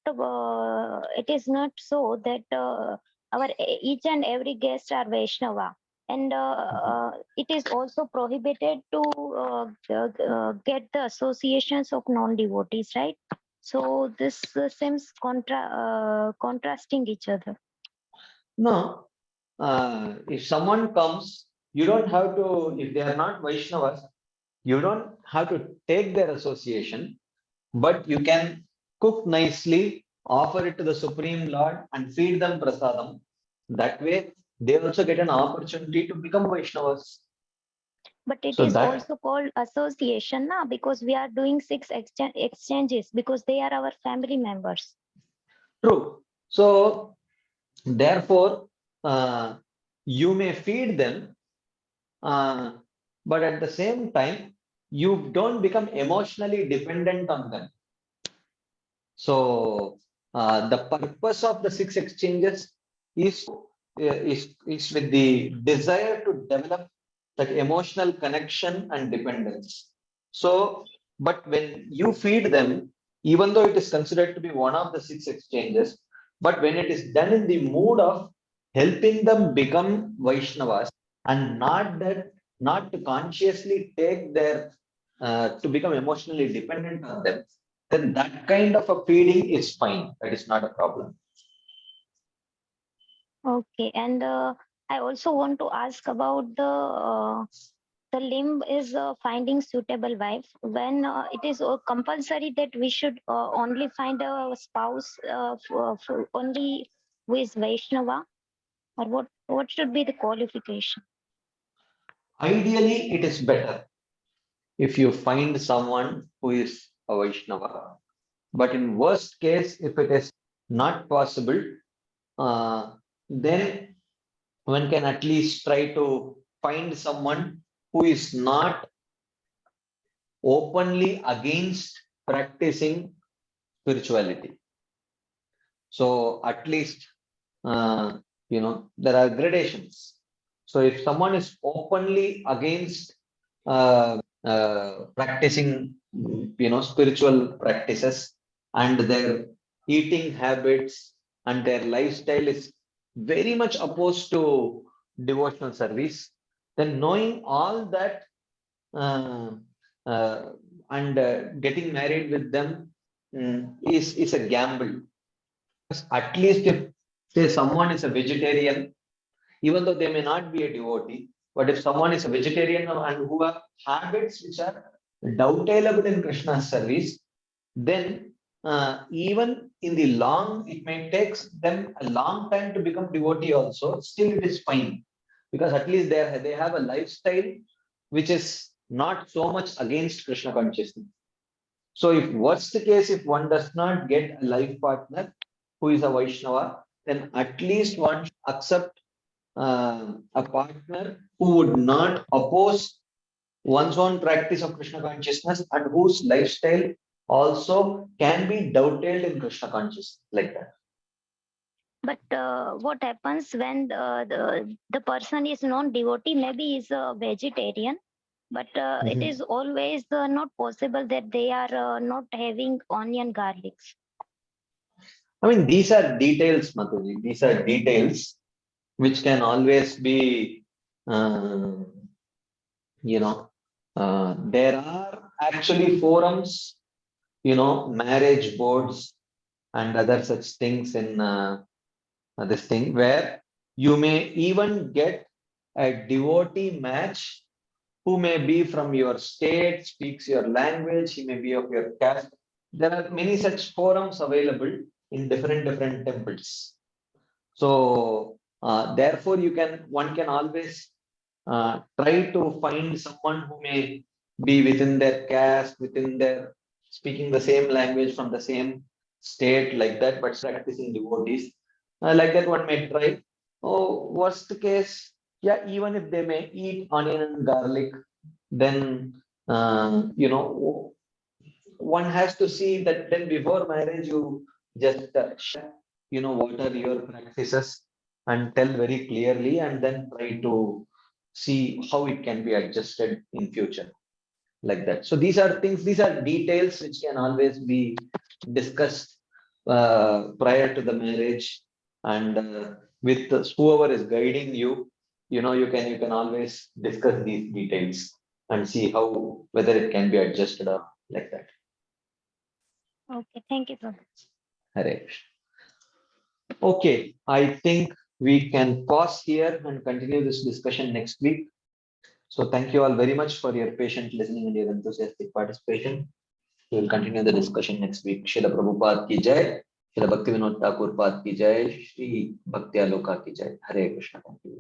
so that our each and every guest are Vaishnava. And it is also prohibited to get the associations of non-devotees, right? So this seems contrasting each other. No, if someone comes, you don't have to, if they are not Vaishnavas, you don't have to take their association, but you can cook nicely, offer it to the Supreme Lord and feed them prasadam. That way, they also get an opportunity to become Vaishnavas. But it So is that also called association, na? Because we are doing six exchanges because they are our family members. true. So therefore, you may feed them, but at the same time, you don't become emotionally dependent on them. So the purpose of the six exchanges is, is with the desire to develop that emotional connection and dependence. So, but when you feed them, even though it is considered to be one of the six exchanges, but when it is done in the mood of helping them become Vaishnavas and not to consciously take their to become emotionally dependent on them, then that kind of a feeding is fine. That is not a problem. Okay, and I also want to ask about the limb is finding suitable wife. When it is compulsory that we should only find a spouse for only who is Vaishnava, or what should be the qualification? Ideally, it is better if you find someone who is a Vaishnava. But in worst case, if it is not possible, then one can at least try to find someone who is not openly against practicing spirituality. So at least, there are gradations. So if someone is openly against practicing, spiritual practices, and their eating habits and their lifestyle is very much opposed to devotional service, then knowing all that, uh, uh, and getting married with them is a gamble. At least if, say, someone is a vegetarian, even though they may not be a devotee, but if someone is a vegetarian and who have habits which are doubtable in Krishna's service, then even in the long, it may take them a long time to become devotee also, still it is fine. because at least they have a lifestyle which is not so much against Krishna consciousness. So if worst case, if one does not get a life partner who is a Vaishnava, then at least one should accept a partner who would not oppose one's own practice of Krishna consciousness and whose lifestyle also can be dovetailed in Krishna consciousness, like that. But what happens when the person is non-devotee, maybe is a vegetarian, but it is always not possible that they are not having onion garlics. I mean, these are details, Mataji. These are details which can always be, there are actually forums, marriage boards and other such things in this thing where you may even get a devotee match who may be from your state, speaks your language, he may be of your caste. There are many such forums available in different temples. So therefore, one can always try to find someone who may be within their caste, within their speaking the same language from the same state, like that, but practicing devotees. Like that, one may try. Oh, worst case, yeah, even if they may eat onion and garlic, then one has to see that then before marriage, you just share, what are your practices and tell very clearly, and then try to see how it can be adjusted in future, like that. So these are things, these are details which can always be discussed prior to the marriage, and with whoever is guiding you, you can always discuss these details and see how whether it can be adjusted or like that. Okay, thank you, Prabhu. Hare Krishna. Okay, I think we can pause here and continue this discussion next week. So thank you all very much for your patient listening and your enthusiastic participation. We will continue the discussion next week. Srila Prabhupada ki jai, Srila Bhakti Vinod Thakur Pad ki jai, Shri Bhakti Aloka ki jai. Hare Krishna. Thank you.